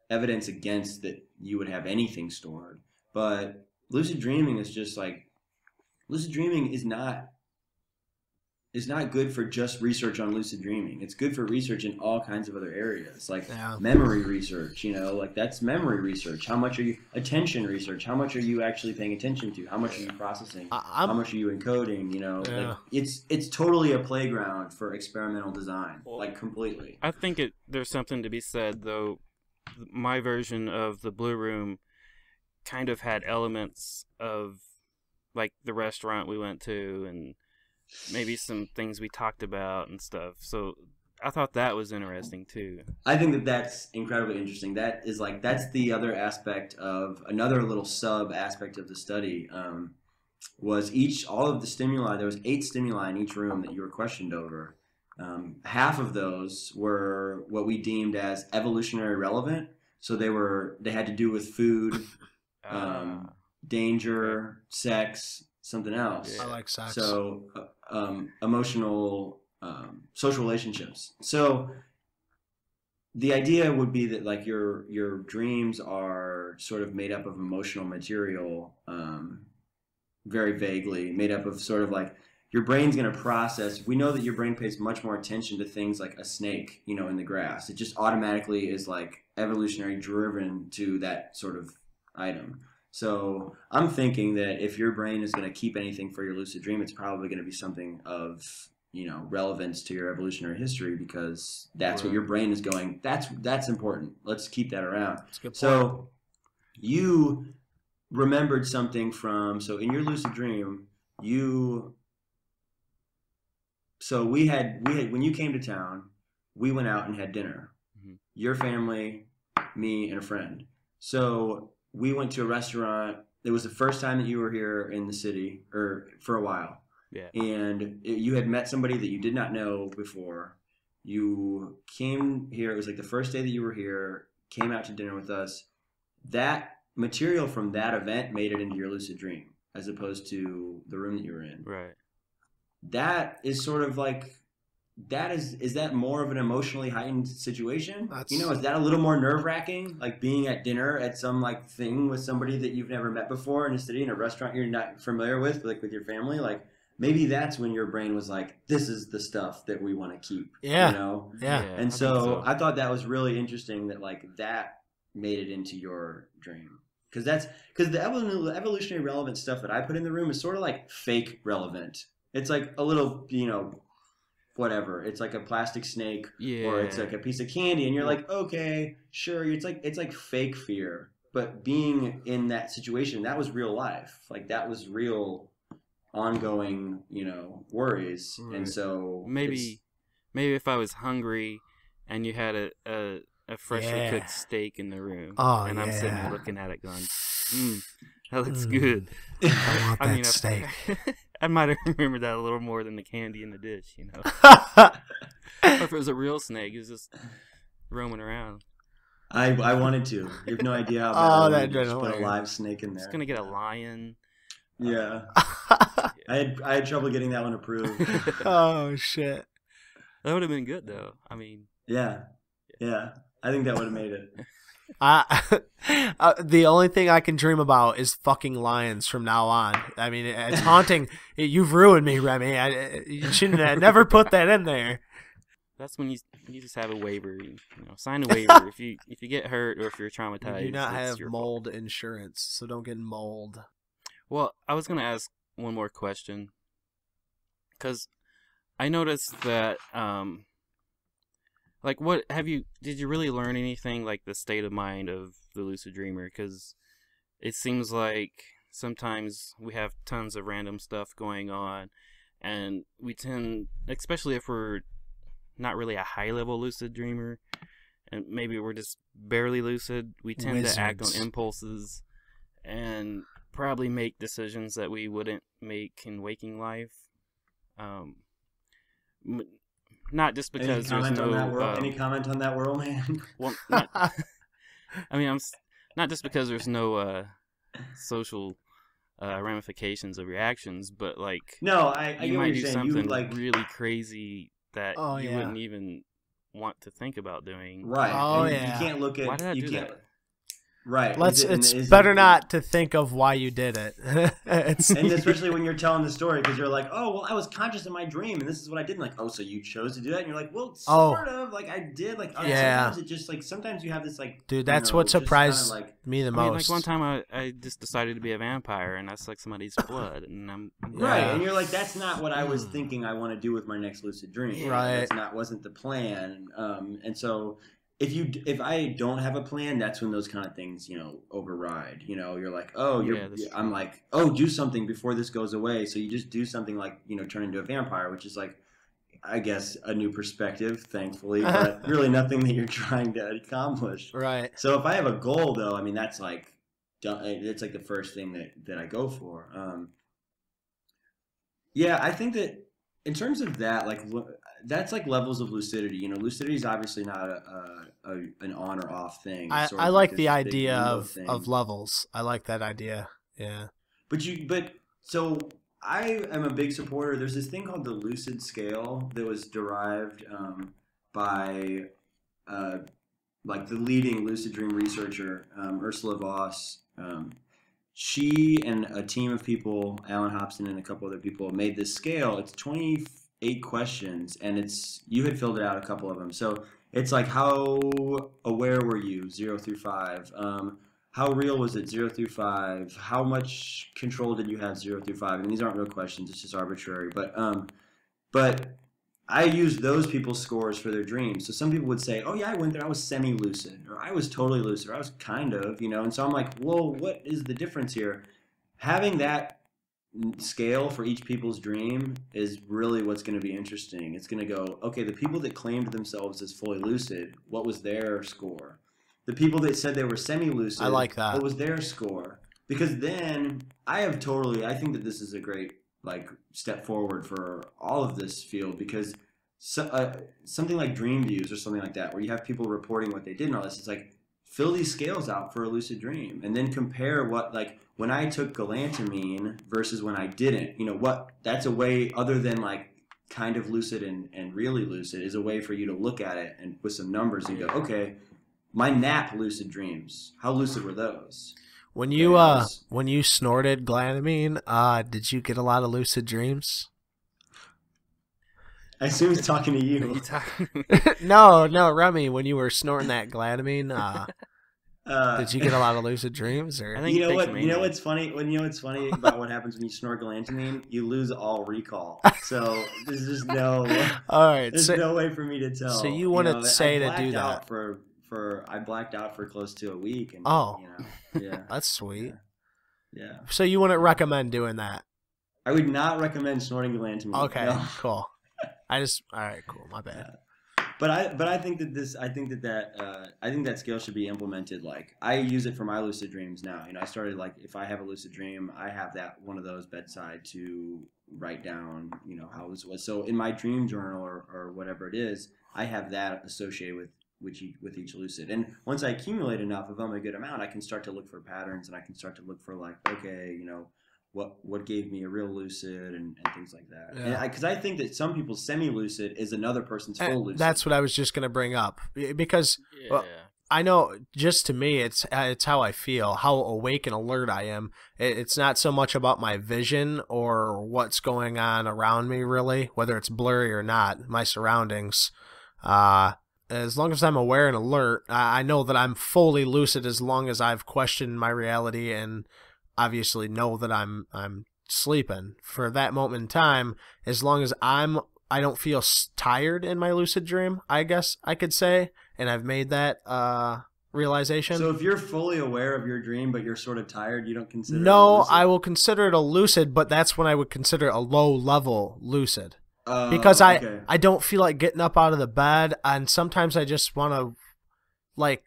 evidence against that you would have anything stored. But lucid dreaming is just like, lucid dreaming is not good for just research on lucid dreaming. It's good for research in all kinds of other areas, like memory research, you know, like that's memory research. How much are you, attention research, how much are you actually paying attention to? How much are you processing? How much are you encoding? You know, like it's totally a playground for experimental design, like completely. I think there's something to be said, though. My version of the blue room kind of had elements of like the restaurant we went to and maybe some things we talked about and stuff. So I thought that was interesting too. I think that's incredibly interesting. That's the other aspect of another little sub aspect of the study. Was all of the stimuli, there was 8 stimuli in each room that you were questioned over. Half of those were what we deemed as evolutionary relevant. So they had to do with food, danger, sex, something else. Yeah. I like sex. So emotional, social relationships. So the idea would be that like your dreams are sort of made up of emotional material, very vaguely made up of sort of like your brain's going to process. We know that your brain pays much more attention to things like a snake, you know, in the grass. It just automatically is like evolutionary driven to that sort of item. So I'm thinking that if your brain is going to keep anything for your lucid dream, it's probably going to be something of, you know, relevance to your evolutionary history, because that's what your brain is going. That's important. Let's keep that around. That's a good point. So you remembered something so in your lucid dream, so we had when you came to town, we went out and had dinner. Mm-hmm. Your family, me, and a friend. So we went to a restaurant. It was the first time that you were here in the city, or for a while. Yeah. And you had met somebody that you did not know before. You came here. It was like the first day that you were here. Came out to dinner with us. that material from that event made it into your lucid dream, as opposed to the room that you were in. Right. That is sort of like, is that more of an emotionally heightened situation? Is that a little more nerve-wracking? Like being at dinner at some like thing with somebody that you've never met before in a city, in a restaurant you're not familiar with, like with your family, like maybe that's when your brain was like, this is the stuff that we want to keep. Yeah. Yeah. And so I thought that was really interesting that like that made it into your dream. Because the evolutionary relevant stuff that I put in the room is sort of like fake relevant. It's like a little, whatever. It's like a plastic snake, or it's like a piece of candy, and you're like, okay, sure. It's like fake fear. But being in that situation, that was real life. Like that was real, ongoing, worries. Right. And so maybe if I was hungry, and you had a freshly cooked steak in the room, and I'm sitting there looking at it, going, that looks good. I want that steak. I might have remembered that a little more than the candy in the dish, Or if it was a real snake, it was just roaming around. I wanted to. You have no idea how bad that put a live snake in there. Just gonna get a lion. Yeah. I had trouble getting that one approved. Oh shit. That would have been good though. I mean. Yeah. I think that would have made it. The only thing I can dream about is fucking lions from now on. I mean, it's haunting. You've ruined me, Remy. You shouldn't have never put that in there. That's when you just have a waiver. Sign a waiver if you get hurt or if you're traumatized. You do not have mold insurance, so don't get mold. Well, I was gonna ask one more question, because I noticed that like, did you really learn anything, like the state of mind of the lucid dreamer? Because it seems like sometimes we have tons of random stuff going on, and we tend, especially if we're not really a high-level lucid dreamer, and maybe we're just barely lucid, we tend to act on impulses and probably make decisions that we wouldn't make in waking life. Not just because there's no... Any comment on that, world man? Well, not just because there's no social ramifications of your actions, but like... No, I you might do something like... really crazy that you wouldn't even want to think about doing. Right. You can't look at... Why did I do that? Right. It's better not to think of why you did it. And especially when you're telling the story, because you're like, oh, well, I was conscious in my dream, and this is what I did. And like, oh, so you chose to do that? And you're like, well, sort of. Like, I did. Like, sometimes it just, like, sometimes you have this, like... Dude, that's what surprised me the most. I mean, like, one time I just decided to be a vampire, and I sucked somebody's blood, and I'm... Right, and you're like, that's not what I was thinking I want to do with my next lucid dream. Right. Wasn't the plan. And so... If I don't have a plan, that's when those kind of things, override. You're like, oh, I'm like, oh, do something before this goes away. So you just do something like, turn into a vampire, which is like, I guess, a new perspective, thankfully, but really nothing that you're trying to accomplish. Right. So if I have a goal, though, I mean, that's like, it's like the first thing that I go for. I think that in terms of that, like, that's like levels of lucidity. Lucidity is obviously not an on or off thing. I like the idea of levels. I like that idea. Yeah. So I am a big supporter. There's this thing called the lucid scale that was derived by like the leading lucid dream researcher, Ursula Voss. She and a team of people, Alan Hobson and a couple other people, made this scale. It's 28 questions, and you had filled it out, a couple of them. So it's like, how aware were you, 0 through 5? How real was it, 0 through 5? How much control did you have, 0 through 5? And these aren't real questions; it's just arbitrary. But I used those people's scores for their dreams. So some people would say, oh yeah, I went there, I was semi-lucid, or I was totally lucid, or I was kind of, And so I'm like, well, what is the difference here? Having that scale for each people's dream is really what's going to be interesting. It's going to go, okay, the people that claimed themselves as fully lucid, what was their score? The people that said they were semi-lucid, I like that. What was their score? Because then I think that this is a great step forward for all of this field, because something like dream views or something like that, where you have people reporting what they did and all this, it's like fill these scales out for a lucid dream, and then compare what, like, when I took galantamine versus when I didn't. What that's a way, other than like kind of lucid and really lucid, is a way for you to look at it and with some numbers and go, okay, my nap lucid dreams, how lucid were those? When you snorted galantamine, did you get a lot of lucid dreams? I assume he's talking to you. No, Remy, when you were snorting that galantamine, did you get a lot of lucid dreams? Or you know what's funny about what happens when you snort galantamine? You lose all recall. So there's just no. All right, there's no way for me to tell. So you wouldn't say to do that? I blacked out for close to a week. And, yeah, that's sweet. Yeah. So you wouldn't recommend doing that? I would not recommend snorting galantamine. Okay, no. Cool. All right, cool. My bad. But I think that scale should be implemented. Like, I use it for my lucid dreams now. I started, like, if I have a lucid dream, I have one of those bedside to write down, how it was. So in my dream journal or whatever it is, I have that associated with each lucid. And once I accumulate enough of them, a good amount, I can start to look for patterns, and I can start to look for, like, okay, what gave me a real lucid and things like that. Yeah. Because I think that some people's semi-lucid is another person's full lucid. That's what I was just going to bring up, because I know, just to me, it's how I feel, how awake and alert I am. It's not so much about my vision or what's going on around me, really, whether it's blurry or not, my surroundings. As long as I'm aware and alert, I know that I'm fully lucid as long as I've questioned my reality and obviously know that I'm sleeping for that moment in time. As long as I don't feel tired in my lucid dream, I guess I could say, and I've made that realization. So if you're fully aware of your dream but you're sort of tired, you don't consider it No, a lucid? I will consider it a lucid, but that's when I would consider a low level lucid. Because I don't feel like getting up out of the bed, and sometimes I just want to, like,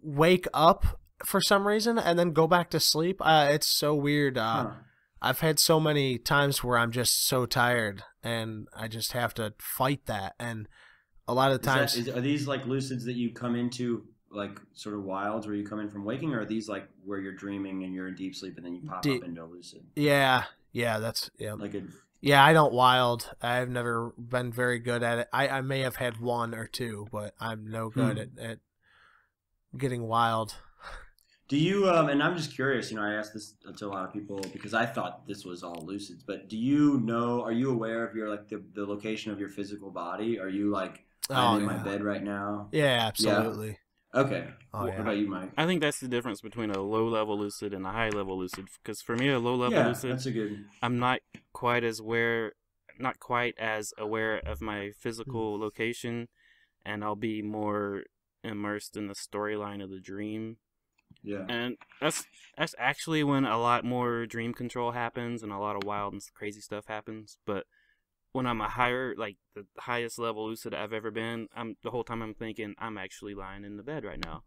wake up for some reason and then go back to sleep. It's so weird. I've had so many times where I'm just so tired and I just have to fight that. And a lot of times, are these like lucids that you come into, like, sort of wilds where you come in from waking, or are these like where you're dreaming and you're in deep sleep and then you pop up into a lucid? Yeah, that's yeah, I don't wild. I've never been very good at it. I may have had one or two, but I'm no good at getting wild. Do you, and I'm just curious, I asked this to a lot of people because I thought this was all lucids, but are you aware of your, like, the location of your physical body? Are you like, I'm in my bed right now? Yeah, absolutely. Yeah. Okay. What about you, Mike? I think that's the difference between a low-level lucid and a high-level lucid. Because for me, a low-level lucid, that's a good. I'm not quite as aware of my physical location, and I'll be more immersed in the storyline of the dream. Yeah. And that's actually when a lot more dream control happens and a lot of wild and crazy stuff happens. But when I'm the highest level lucid I've ever been, the whole time I'm thinking I'm actually lying in the bed right now.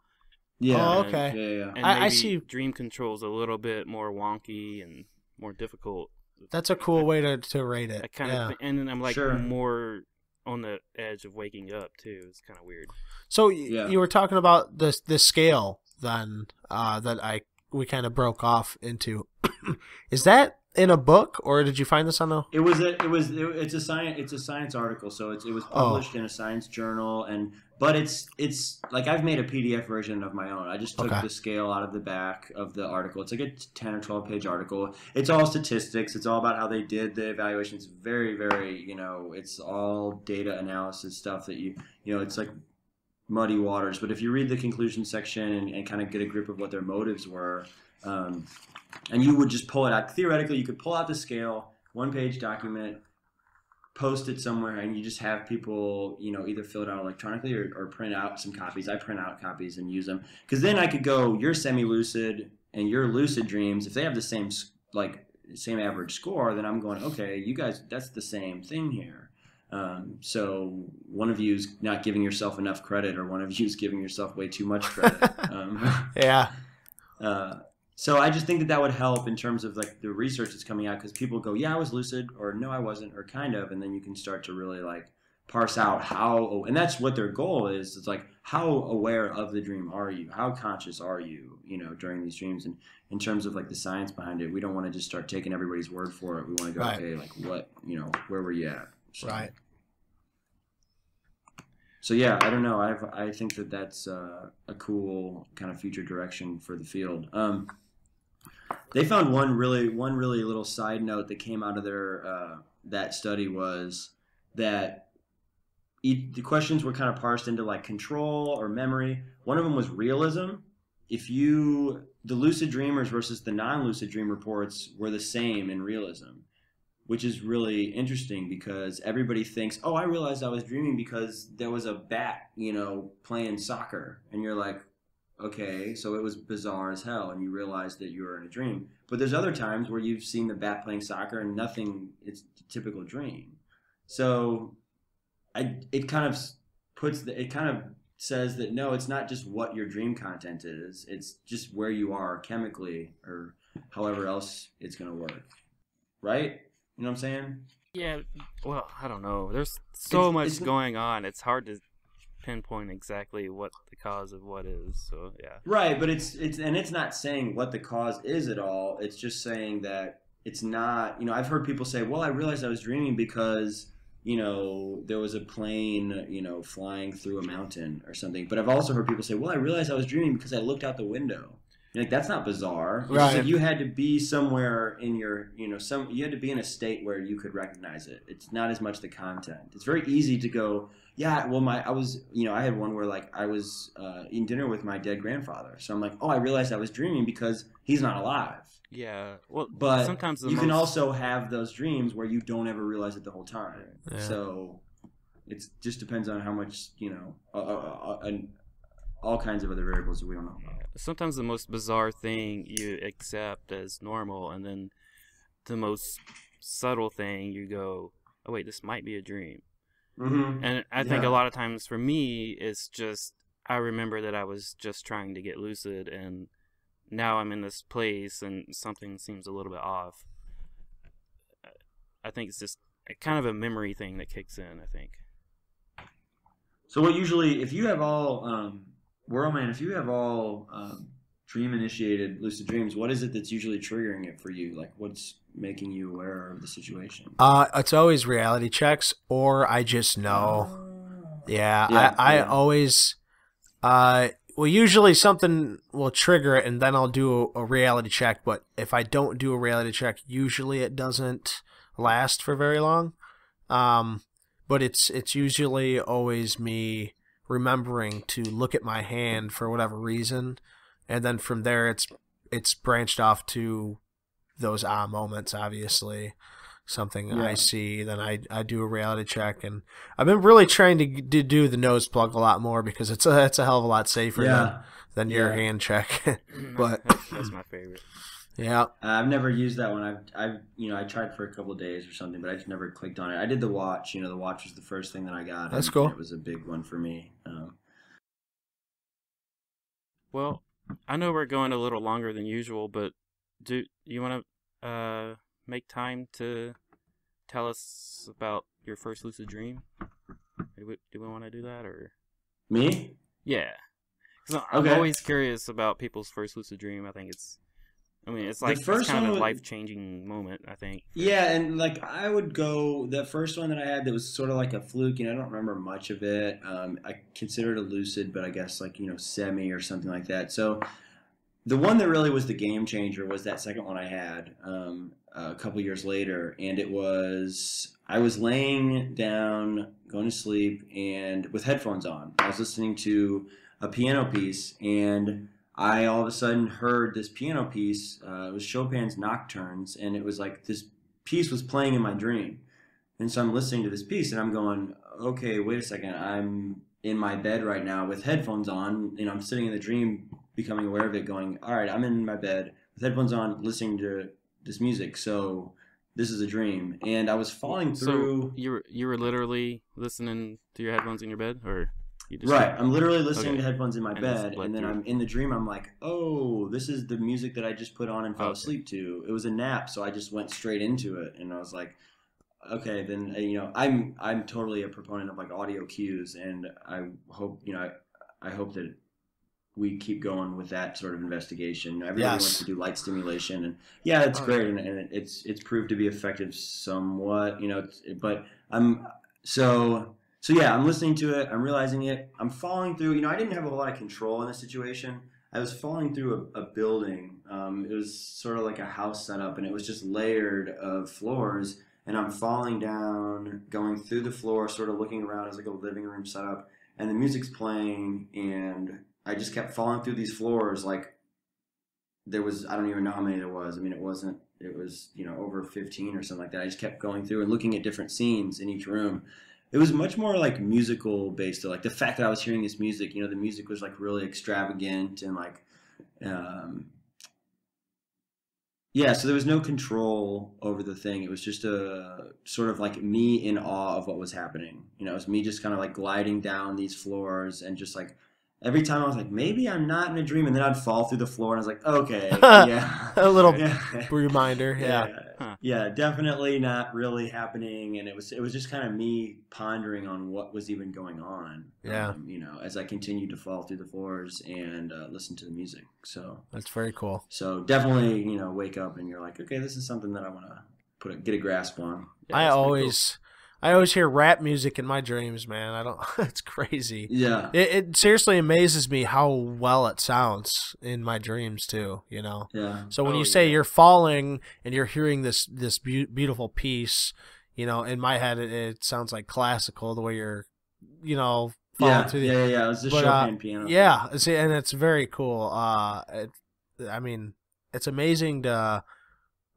Yeah. Oh, okay. Yeah. And I see dream control's a little bit more wonky and more difficult. That's a cool way to rate it. And I'm like more on the edge of waking up too. It's kind of weird. So you were talking about the scale then that we kind of broke off into. Is that in a book, or did you find this on a? It's a science article, so it was published in a science journal, but it's like, I've made a PDF version of my own. I just took the scale out of the back of the article. It's like a 10 or 12 page article. It's all statistics. It's all about how they did the evaluation. It's very, very, it's all data analysis stuff that it's like muddy waters. But if you read the conclusion section and kind of get a grip of what their motives were, and you would just pull it out. Theoretically, you could pull out the scale, 1-page document, post it somewhere, and you just have people, either fill it out electronically or print out some copies. I print out copies and use them. Because then I could go, your semi-lucid and your lucid dreams, if they have the same average score, then I'm going, okay, you guys, that's the same thing here. So one of you's not giving yourself enough credit, or one of you's giving yourself way too much credit. Yeah. So I just think that would help in terms of, like, the research that's coming out, because people go, yeah, I was lucid, or no, I wasn't, or kind of, and then you can start to really, like, parse out how, and that's what their goal is. It's like, how aware of the dream are you? How conscious are you, during these dreams? And in terms of like the science behind it, we don't want to just start taking everybody's word for it. We want to go, okay, like what, where were you at? So, right. So yeah, I don't know. I think that's a cool kind of future direction for the field. They found one really little side note that came out of their that study was that the questions were kind of parsed into like control or memory. One of them was realism. The lucid dreamers versus the non-lucid dream reports were the same in realism, which is really interesting because everybody thinks, oh, I realized I was dreaming because there was a bat, playing soccer. And you're like, okay, so it was bizarre as hell and you realized that you were in a dream. But there's other times where you've seen the bat playing soccer and nothing, it's a typical dream. So it kind of says that no, it's not just what your dream content is. It's just where you are chemically or however else it's going to work. Right? You know what I'm saying? Yeah, well, I don't know. There's so much going on. It's hard to pinpoint exactly what the cause of what is. So, yeah. Right, but it's not saying what the cause is at all. It's just saying that it's not, I've heard people say, well, I realized I was dreaming because, there was a plane, flying through a mountain or something. But I've also heard people say, well, I realized I was dreaming because I looked out the window. Like, that's not bizarre. It's just like you had to be somewhere in your, you had to be in a state where you could recognize it. It's not as much the content. It's very easy to go, yeah, well, I had one where like I was eating dinner with my dead grandfather. So I'm like, oh, I realized I was dreaming because he's not alive. Yeah. Well, but sometimes you can also have those dreams where you don't ever realize it the whole time. Yeah. So it just depends on how much, all kinds of other variables that we don't know about. Sometimes the most bizarre thing you accept as normal, and then the most subtle thing you go, oh wait, this might be a dream. Mm-hmm. And I think a lot of times for me, it's just, I remember that I was just trying to get lucid, and now I'm in this place and something seems a little bit off. I think it's just kind of a memory thing that kicks in, I think. So what usually, if you have all... Worldman, if you have all dream-initiated lucid dreams, what is it that's usually triggering it for you? Like, what's making you aware of the situation? It's always reality checks, or I just know. I always... usually something will trigger it, and then I'll do a reality check, but if I don't do a reality check, usually it doesn't last for very long. But it's usually always me remembering to look at my hand for whatever reason, and then from there it's branched off to those moments. Obviously, something I see, then I do a reality check, and I've been really trying to do the nose plug a lot more because it's a hell of a lot safer than your hand check. But that's my favorite. Yeah, I've never used that one. I tried for a couple of days or something, but I just never clicked on it. I did the watch. The watch was the first thing that I got. That's cool. It was a big one for me. Well, I know we're going a little longer than usual, but do you want to make time to tell us about your first lucid dream? Do we want to do that, or me? Yeah, because I'm always curious about people's first lucid dream. I think it's like it's kind of a life-changing moment, I think. Yeah, and like I would go, the first one that I had that was sort of like a fluke, I don't remember much of it. I consider it a lucid, but I guess like, semi or something like that. So the one that really was the game changer was that second one I had a couple years later, and it was, I was laying down, going to sleep, and with headphones on. I was listening to a piano piece, and I all of a sudden heard this piano piece. It was Chopin's Nocturnes, and it was like this piece was playing in my dream. And so I'm listening to this piece, and I'm going, okay, wait a second. I'm in my bed right now with headphones on. I'm sitting in the dream, becoming aware of it, going, all right, I'm in my bed with headphones on, listening to this music. So this is a dream. And I was falling through. So you were literally listening to your headphones in your bed, or? Right, I'm literally listening to headphones in my bed, and then I'm in the dream. I'm like, oh, this is the music that I just put on and fell asleep to. It was a nap, so I just went straight into it, and I was like, okay, then I'm totally a proponent of like audio cues, and I hope I hope that we keep going with that sort of investigation. Everybody wants to do light stimulation, and yeah, it's great, and it's proved to be effective somewhat, but so yeah, I'm listening to it, I'm realizing it, I'm falling through. I didn't have a lot of control in this situation. I was falling through a building. It was sort of like a house setup, and it was just layered of floors. And I'm falling down, going through the floor, sort of looking around as like a living room setup. And the music's playing, and I just kept falling through these floors. Like there was, I don't even know how many there was. I mean, it was over 15 or something like that. I just kept going through and looking at different scenes in each room. It was much more like musical based. Like the fact that I was hearing this music, the music was like really extravagant and like, yeah. So there was no control over the thing. It was just a sort of like me in awe of what was happening. It was me just kind of like gliding down these floors and just like every time I was like, maybe I'm not in a dream, and then I'd fall through the floor, and I was like, okay, yeah, a little reminder, yeah, definitely not really happening, and it was just kind of me pondering on what was even going on, as I continued to fall through the floors and listen to the music. So that's very cool. So definitely, wake up and you're like, okay, this is something that I want to get a grasp on. Yeah, I always hear rap music in my dreams, man. It's crazy. Yeah. It seriously amazes me how well it sounds in my dreams too, Yeah. So when you say you're falling and you're hearing this beautiful piece, in my head it sounds like classical, the way you're, falling through the... Yeah. It was the Chopin piano. Yeah. See, and it's very cool. I mean, it's amazing to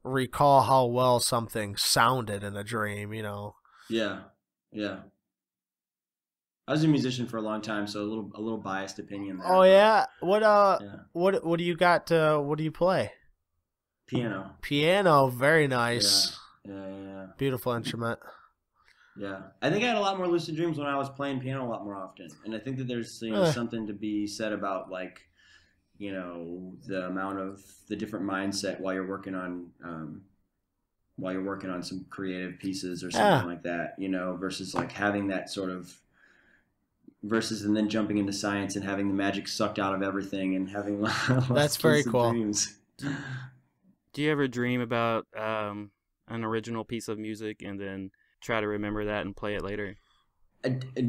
recall how well something sounded in a dream, Yeah. I was a musician for a long time, so a little biased opinion there. Oh yeah. What do you got? What do you play? Piano. Piano, very nice. Yeah. Beautiful instrument. Yeah, I think I had a lot more lucid dreams when I was playing piano a lot more often, and I think that there's something to be said about like, the amount of the different mindset while you're working on some creative pieces or something like that, versus like having that sort of and then jumping into science and having the magic sucked out of everything and having that's very cool. Dreams. Do you ever dream about an original piece of music and then try to remember that and play it later?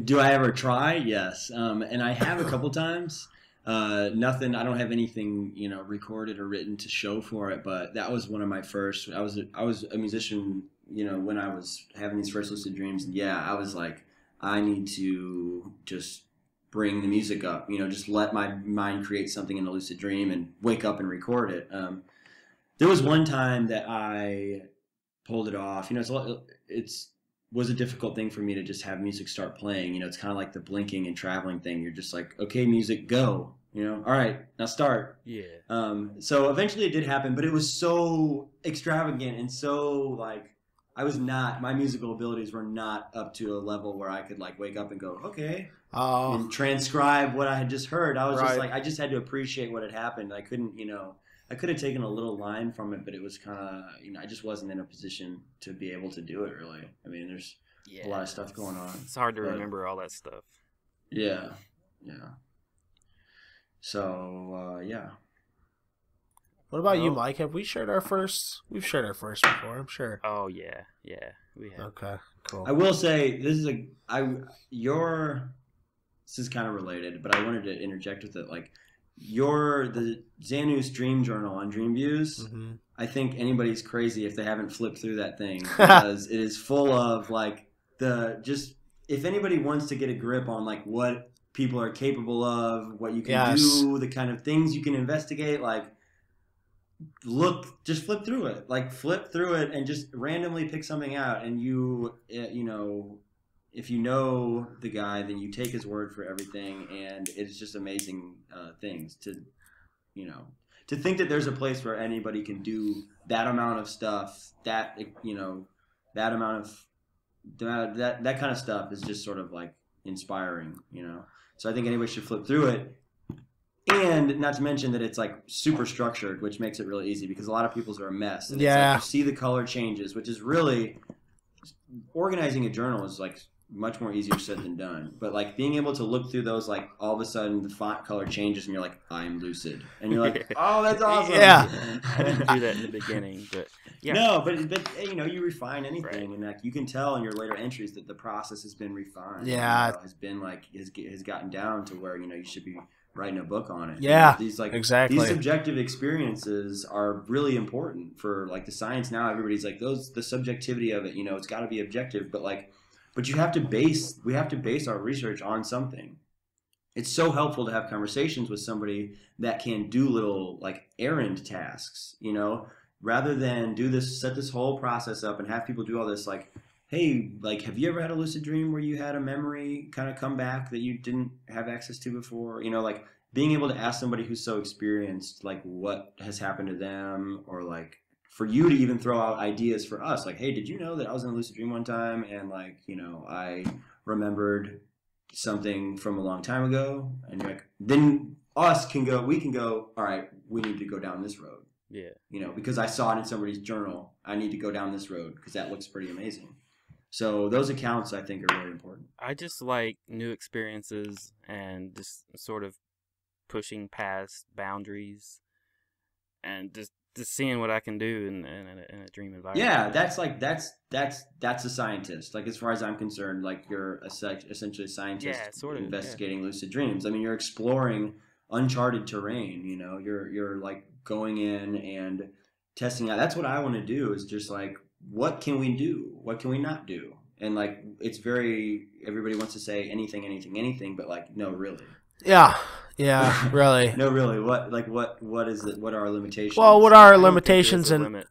Do I ever try? Yes. And I have a couple times. Nothing. I don't have anything, recorded or written to show for it. But that was one of my first. I was a musician, when I was having these first lucid dreams. And yeah, I was like, I need to just bring the music up. Just let my mind create something in a lucid dream and wake up and record it. There was one time that I pulled it off. It was a difficult thing for me to just have music start playing. It's kind of like the blinking and traveling thing. You're just like, okay, music, go. All right, now start. Yeah. So eventually it did happen, but it was so extravagant and so like my musical abilities were not up to a level where I could like wake up and go, okay, and transcribe what I had just heard. I was just like, I just had to appreciate what had happened. I couldn't, I could have taken a little line from it, but it was kind of, I just wasn't in a position to be able to do it really. I mean, there's a lot of stuff going on. It's hard to remember all that stuff. Yeah. So, yeah. What about you, Mike? Have we shared our first? We've shared our first before, I'm sure. Oh, yeah, we have. Okay, cool. I will say, this is kind of related, but I wanted to interject with it. Like, the Xanus Dream Journal on Dreamviews, I think anybody's crazy if they haven't flipped through that thing, because it is full of, like, if anybody wants to get a grip on, like, what people are capable of, what you can do, the kind of things you can investigate, like, just flip through it. Like, flip through it and just randomly pick something out, and if you know the guy, then you take his word for everything, and it's just amazing things to think that there's a place where anybody can do that amount of stuff, that kind of stuff is just sort of like inspiring, So I think anybody should flip through it. And not to mention that it's like super structured, which makes it really easy because a lot of people's are a mess. And it's like you see the color changes, which is really, organizing a journal is like much more easier said than done. But like being able to look through those, like all of a sudden the font color changes and you're like, I'm lucid, and you're like, oh, that's awesome. Yeah, I didn't do that in the beginning, but yeah. No, but you know, you refine anything, and like you can tell in your later entries that the process has been refined. Yeah, you know, has been like has gotten down to where, you know, you should be writing a book on it. Yeah, these like exactly. These subjective experiences are really important for like the science now. Everybody's like the subjectivity of it. You know, it's got to be objective, but we have to base our research on something. It's so helpful to have conversations with somebody that can do little like errand tasks, you know, rather than set this whole process up and have people do all this like, hey, like, have you ever had a lucid dream where you had a memory kind of come back that you didn't have access to before? You know, like being able to ask somebody who's so experienced, like what has happened to them, or like for you to even throw out ideas for us, like, hey, did you know that I was in a lucid dream one time and like, you know, I remembered something from a long time ago, and you're like, then we can go, all right, we need to go down this road. Yeah. You know, because I saw it in somebody's journal, I need to go down this road because that looks pretty amazing. So those accounts I think are really important. I just like new experiences and just sort of pushing past boundaries and just seeing what I can do in a dream environment. Yeah, that's a scientist. Like as far as I'm concerned, like you're essentially a scientist investigating lucid dreams. I mean, you're exploring uncharted terrain. You know, you're like going in and testing out. That's what I want to do. Is just like, what can we do? What can we not do? And like, it's everybody wants to say anything, but like, no, really. Yeah, really. No, really. What is it? What are our limitations? Well, what are our limitations? And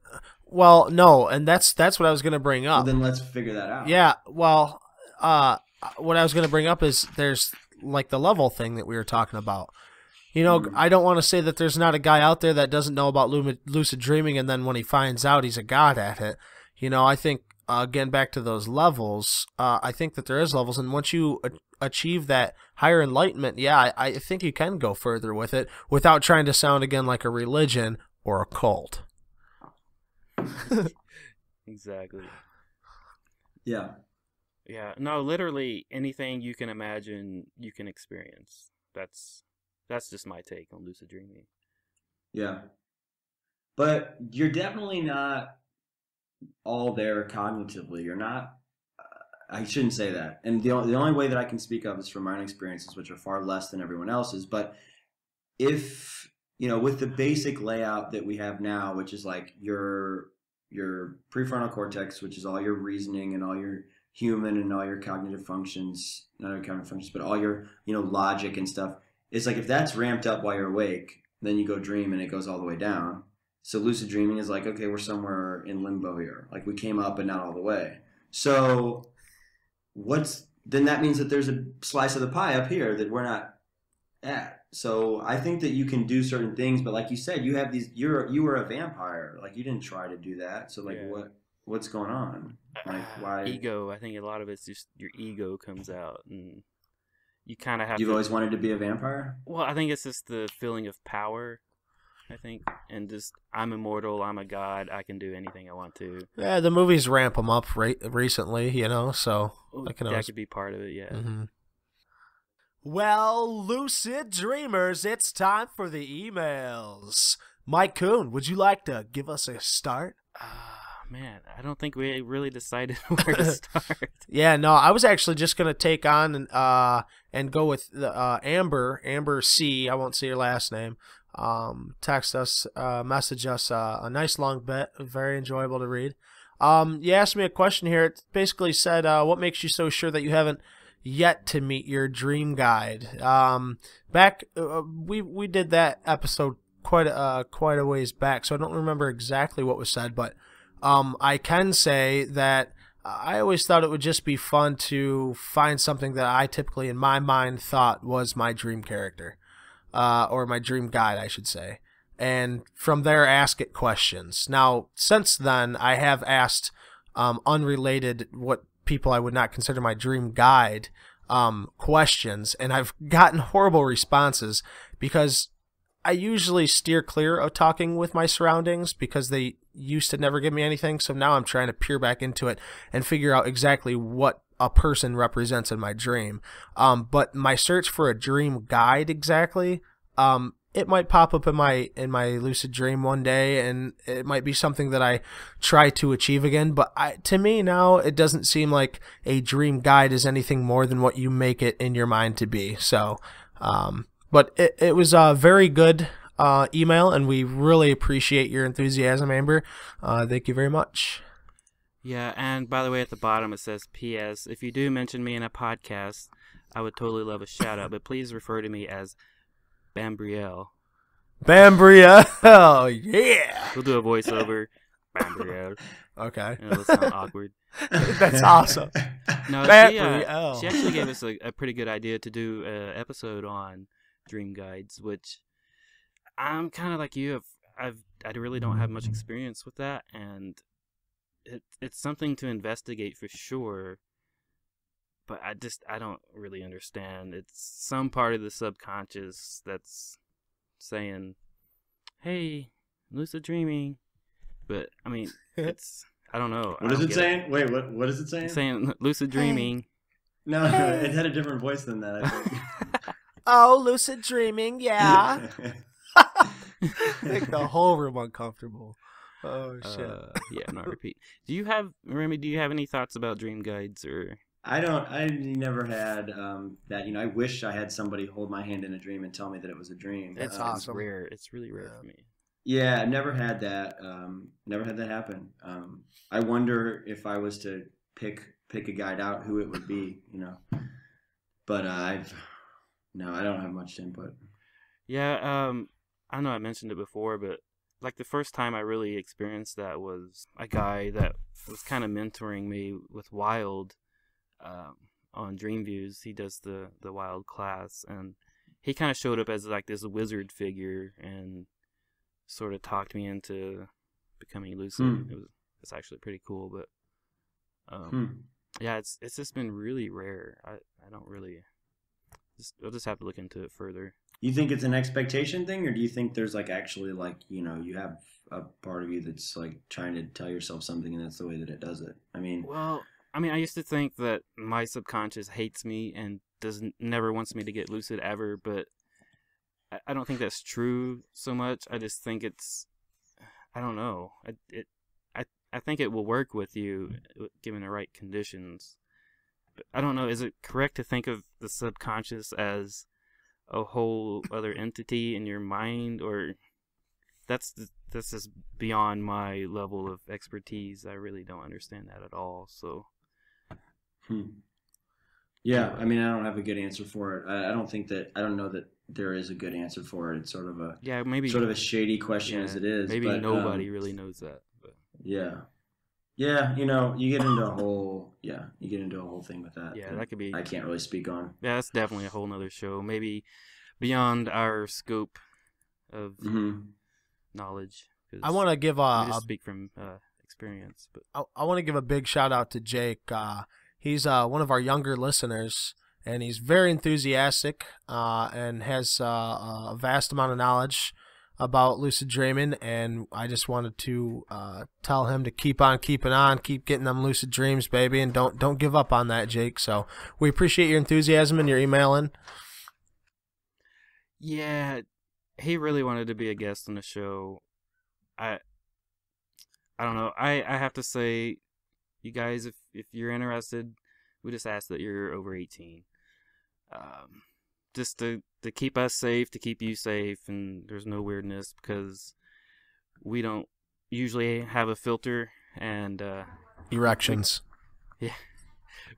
well, no, and that's what I was going to bring up. Well, then let's figure that out. Yeah. Well, what I was going to bring up is there's like the level thing that we were talking about. You know, I don't want to say that there's not a guy out there that doesn't know about lucid dreaming, and then when he finds out, he's a god at it. You know, I think again back to those levels. I think that there is levels, and once you achieve that higher enlightenment, yeah, I think you can go further with it without trying to sound again like a religion or a cult. Exactly. Yeah. Yeah. No, literally anything you can imagine, you can experience. That's just my take on lucid dreaming. Yeah. But you're definitely not all there cognitively. You're not. I shouldn't say that. And the only way that I can speak of is from my own experiences, which are far less than everyone else's. But if, you know, with the basic layout that we have now, which is like your prefrontal cortex, which is all your reasoning and all your human and all your cognitive functions, not your cognitive functions, but all your, you know, logic and stuff. It's like if that's ramped up while you're awake, then you go dream and it goes all the way down. So lucid dreaming is like, okay, we're somewhere in limbo here. Like we came up and not all the way. So then that means that there's a slice of the pie up here that we're not at. So I think that you can do certain things, but like you said, you have you were a vampire. Like you didn't try to do that. So like what's going on? Like why? Ego. I think a lot of it's just your ego comes out, and you kind of have. You've always wanted to be a vampire? Well, I think it's just the feeling of power. I think, and just I'm immortal, I'm a god, I can do anything I want to. Yeah, the movies ramp them up recently, you know, so that could be part of it, yeah. Mm-hmm. Well, lucid dreamers, it's time for the emails. Mike Kuhn, would you like to give us a start? Man, I don't think we really decided where to start. Yeah, no, I was actually just going to take on and go with Amber C, I won't say your last name. Text us, message us a nice long bit, very enjoyable to read. You asked me a question here. It basically said, what makes you so sure that you haven't yet to meet your dream guide? We did that episode quite a ways back, so I don't remember exactly what was said, but I can say that I always thought it would just be fun to find something that I typically in my mind thought was my dream character. Or my dream guide, I should say. And from there, ask it questions. Now, since then, I have asked unrelated, what people I would not consider my dream guide, questions, and I've gotten horrible responses because I usually steer clear of talking with my surroundings because they used to never give me anything, so now I'm trying to peer back into it and figure out exactly what a person represents in my dream. But my search for a dream guide exactly, it might pop up in my lucid dream one day, and it might be something that I try to achieve again. But to me now, it doesn't seem like a dream guide is anything more than what you make it in your mind to be. So, but it was a very good email, and we really appreciate your enthusiasm, Amber. Thank you very much. Yeah, and by the way, at the bottom it says, P.S. If you do mention me in a podcast, I would totally love a shout out, but please refer to me as Bambriel. Bambriel, yeah. We'll do a voiceover. Bambriel. Okay. It'll sound awkward. That's awesome. No, she actually gave us a pretty good idea to do an episode on dream guides, which I'm kind of like you. I really don't have much experience with that, and it's something to investigate for sure. But I don't really understand. It's some part of the subconscious that's saying, "Hey, lucid dreaming," but I mean, I don't know. What is it saying? Wait, what is it saying? It's saying lucid dreaming. No, it had a different voice than that, I think. Oh, lucid dreaming, yeah. Make the whole room uncomfortable. Oh shit. Yeah, not repeat. Remy, do you have any thoughts about dream guides or? I never had that. I wish I had somebody hold my hand in a dream and tell me that it was a dream. It's awesome. It's rare. It's really rare for me. Yeah, I've never had that. Never had that happen. I wonder if I was to pick a guide out, who it would be. But I don't have much input. Yeah. I know I mentioned it before, but like the first time I really experienced that was a guy that was kind of mentoring me with Wild. On Dream Views, he does the Wild class, and he kind of showed up as like this wizard figure and sort of talked me into becoming lucid. It's actually pretty cool, but yeah, it's just been really rare. I don't really. I'll just have to look into it further. You think it's an expectation thing, or do you think there's like actually like you have a part of you that's like trying to tell yourself something, and that's the way that it does it? I used to think that my subconscious hates me and never wants me to get lucid ever, but I don't think that's true so much. I just think I don't know. I think it will work with you given the right conditions. But I don't know. Is it correct to think of the subconscious as a whole other entity in your mind, or that's just beyond my level of expertise? I really don't understand that at all. So. Yeah, I don't have a good answer for it. I don't know that there is a good answer for it. It's sort of a shady question as it is. Maybe nobody really knows that. But. Yeah. You get into a whole thing with that. Yeah, that could be. I can't really speak on. Yeah, that's definitely a whole nother show. Maybe beyond our scope of knowledge. I want to give speak from experience, but I want to give a big shout out to Jake. He's one of our younger listeners, and he's very enthusiastic and has a vast amount of knowledge about lucid dreaming. And I just wanted to tell him to keep on keeping on, keep getting them lucid dreams, baby, and don't give up on that, Jake. So we appreciate your enthusiasm and your emailing. Yeah, he really wanted to be a guest on the show. I don't know. I have to say, you guys, if you're interested, we just ask that you're over 18. Just to keep us safe, to keep you safe, and there's no weirdness, because we don't usually have a filter, and erections.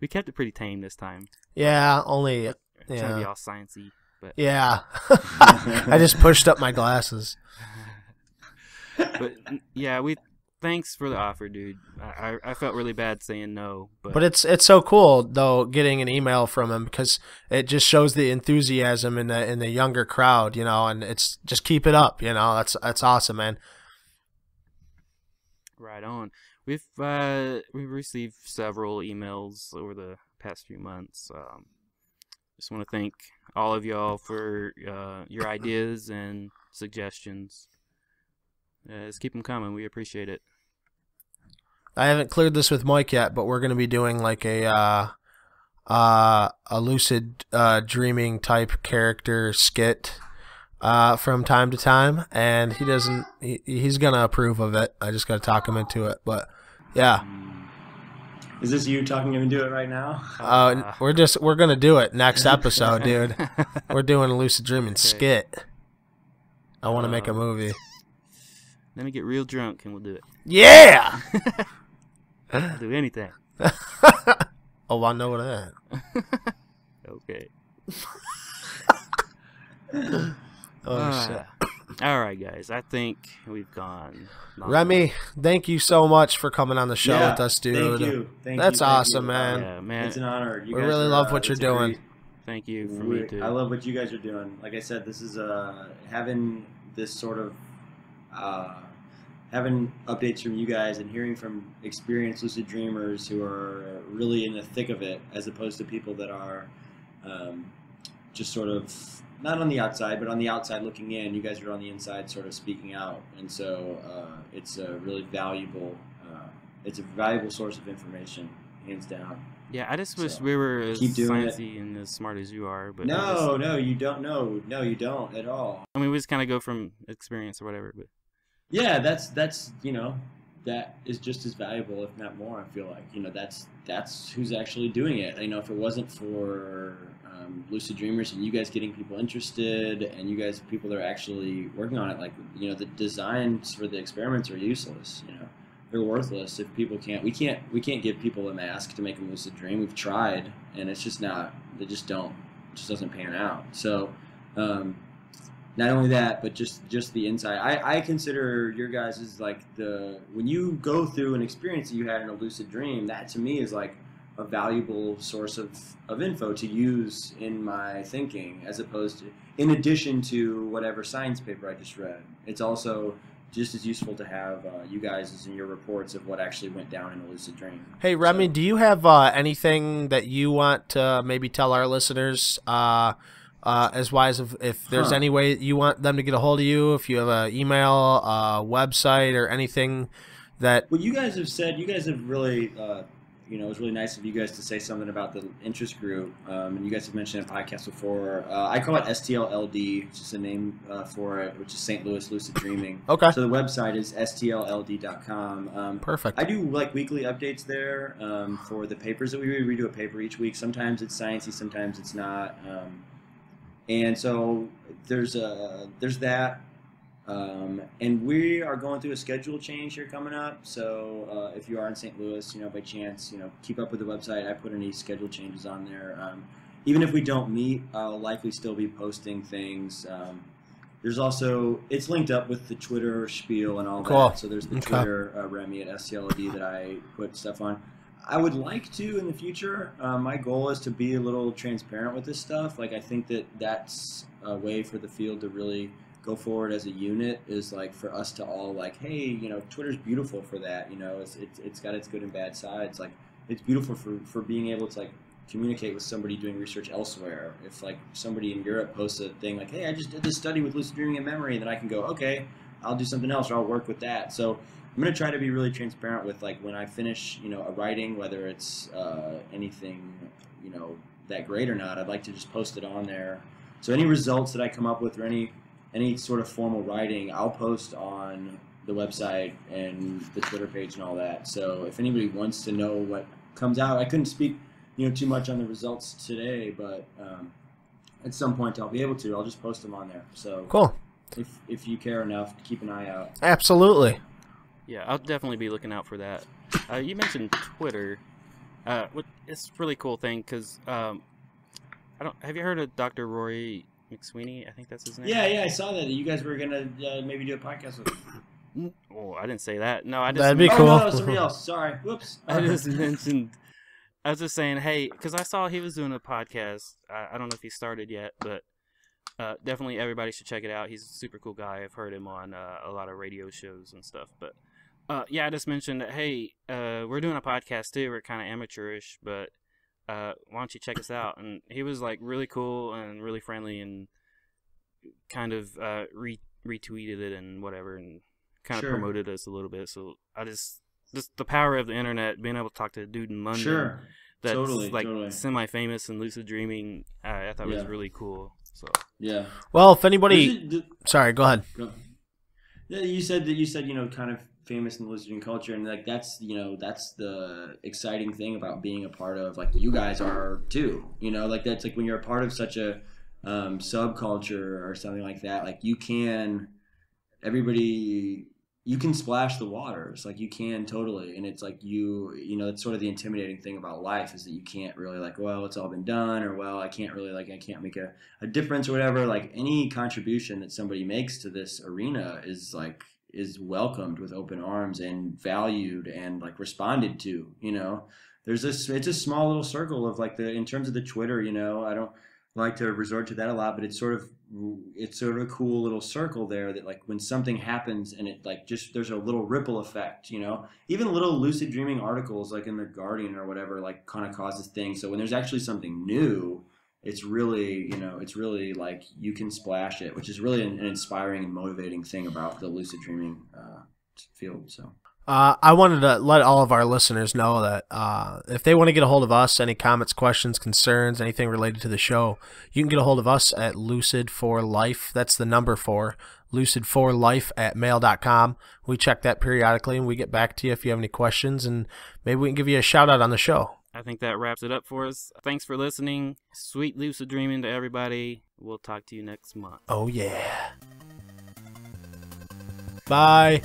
We kept it pretty tame this time. Yeah, only trying to be all sciencey, but yeah. I just pushed up my glasses. But yeah, thanks for the offer, dude. I felt really bad saying no, but it's so cool though getting an email from him, because it just shows the enthusiasm in the younger crowd, and it's just keep it up, that's awesome, man. Right on. We've received several emails over the past few months. Just want to thank all of y'all for your ideas and suggestions. Just keep them coming. We appreciate it. I haven't cleared this with Mike yet, but we're going to be doing like a lucid dreaming type character skit from time to time, and he's going to approve of it. I just got to talk him into it, but yeah. Is this you talking him into it right now? We're going to do it next episode, dude. We're doing a lucid dreaming skit. I want to make a movie. Let me get real drunk and we'll do it. Yeah! I'll do anything. Oh, I know that. Okay. Shit. All right, guys. I think we've gone. Remy, thank you so much for coming on the show with us, dude. Thank you. That's awesome, man. Yeah, man. It's an honor. We really love what you're doing. Thank you for me, too. I love what you guys are doing. Like I said, this is having this sort of having updates from you guys and hearing from experienced lucid dreamers who are really in the thick of it, as opposed to people that are just sort of not on the outside, but on the outside looking in. You guys are on the inside sort of speaking out, and so it's a really valuable source of information, hands down. Yeah, I just wish we were as sciencey and as smart as you are. But no, you don't. No, you don't at all. I mean, we just kind of go from experience or whatever. But yeah, that's that is just as valuable, if not more. I feel like that's who's actually doing it. If it wasn't for lucid dreamers and you guys getting people interested and you guys people that are actually working on it, the designs for the experiments are useless. They're worthless if people can't. We can't give people a mask to make them lucid dream. We've tried, and it's just not. They just don't. It just doesn't pan out. So, not only that, but just the inside. I consider your guys as when you go through an experience that you had in a lucid dream. That to me is like a valuable source of info to use in my thinking, as opposed to in addition to whatever science paper I just read. It's also just as useful to have you guys as in your reports of what actually went down in a lucid dream. Hey, Remy, do you have anything that you want to maybe tell our listeners as wise of if there's any way you want them to get a hold of you, if you have an email, website, or anything that... Well, you guys have really... it was really nice of you guys to say something about the interest group, and you guys have mentioned it in podcasts before. I call it STLLD, it's just a name for it, which is St. Louis Lucid Dreaming. Okay. So the website is stll.com. Perfect. I do weekly updates there for the papers that we read. We do a paper each week. Sometimes it's sciencey, sometimes it's not. And so there's that. And we are going through a schedule change here coming up. So if you are in St. Louis, by chance, keep up with the website. I put any schedule changes on there. Even if we don't meet, I'll likely still be posting things. There's also, it's linked up with the Twitter spiel and all that. So there's the Twitter Remy at STLD that I put stuff on. I would like to in the future. My goal is to be a little transparent with this stuff. I think that's a way for the field to really go forward as a unit, is for us to all hey, Twitter's beautiful for that. It's got its good and bad sides. It's beautiful for being able to communicate with somebody doing research elsewhere. If somebody in Europe posts a thing hey, I just did this study with lucid dreaming and memory, then I can go, okay, I'll do something else or I'll work with that. So I'm going to try to be really transparent with when I finish a writing, whether it's anything that great or not. I'd like to just post it on there. So any results that I come up with or any sort of formal writing, I'll post on the website and the Twitter page and all that. So if anybody wants to know what comes out, I couldn't speak too much on the results today, but at some point I'll be able to. I'll just post them on there. So cool. If you care enough, keep an eye out. Absolutely. Yeah, I'll definitely be looking out for that. You mentioned Twitter. It's a really cool thing because have you heard of Dr. Rory McSweeney? I think that's his name. Yeah, I saw that. You guys were gonna maybe do a podcast with him. Oh, I didn't say that. No, I just. That'd be cool. No, somebody else. Sorry. Whoops. I just mentioned. I was just saying, hey, because I saw he was doing a podcast. I don't know if he started yet, but definitely everybody should check it out. He's a super cool guy. I've heard him on a lot of radio shows and stuff. But yeah, I just mentioned that, hey, we're doing a podcast too. We're kind of amateurish, but why don't you check us out? And he was really cool and really friendly and kind of retweeted it and whatever and kind of promoted us a little bit. So I just the power of the internet, being able to talk to a dude in London that's totally semi-famous in lucid dreaming, I thought was really cool. So yeah. Well, if anybody, sorry, go ahead. Yeah, you said you know, kind of famous in the lucid dream culture, and like that's the exciting thing about being a part of, like you guys are too. You know, like that's like when you're a part of such a subculture or something like that, like you can splash the waters, like you can totally, and it's like you know, it's sort of the intimidating thing about life is that you can't really like, well, it's all been done, or well, I can't make a difference or whatever. Like any contribution that somebody makes to this arena is welcomed with open arms and valued and like responded to. You know, it's a small little circle of like in terms of the Twitter, you know, I don't like to resort to that a lot, but it's sort of a cool little circle there that like when something happens and it like just there's a little ripple effect, you know, even little lucid dreaming articles like in the Guardian or whatever like kind of causes things. So when there's actually something new, it's really, you know, it's really like you can splash it, which is really an inspiring and motivating thing about the lucid dreaming field. So I wanted to let all of our listeners know that if they want to get a hold of us, any comments, questions, concerns, anything related to the show, you can get a hold of us at Lucid For Life. That's the number 4, lucidforlife@mail.com. We check that periodically, and we get back to you if you have any questions, and maybe we can give you a shout-out on the show. I think that wraps it up for us. Thanks for listening. Sweet lucid dreaming to everybody. We'll talk to you next month. Oh, yeah. Bye.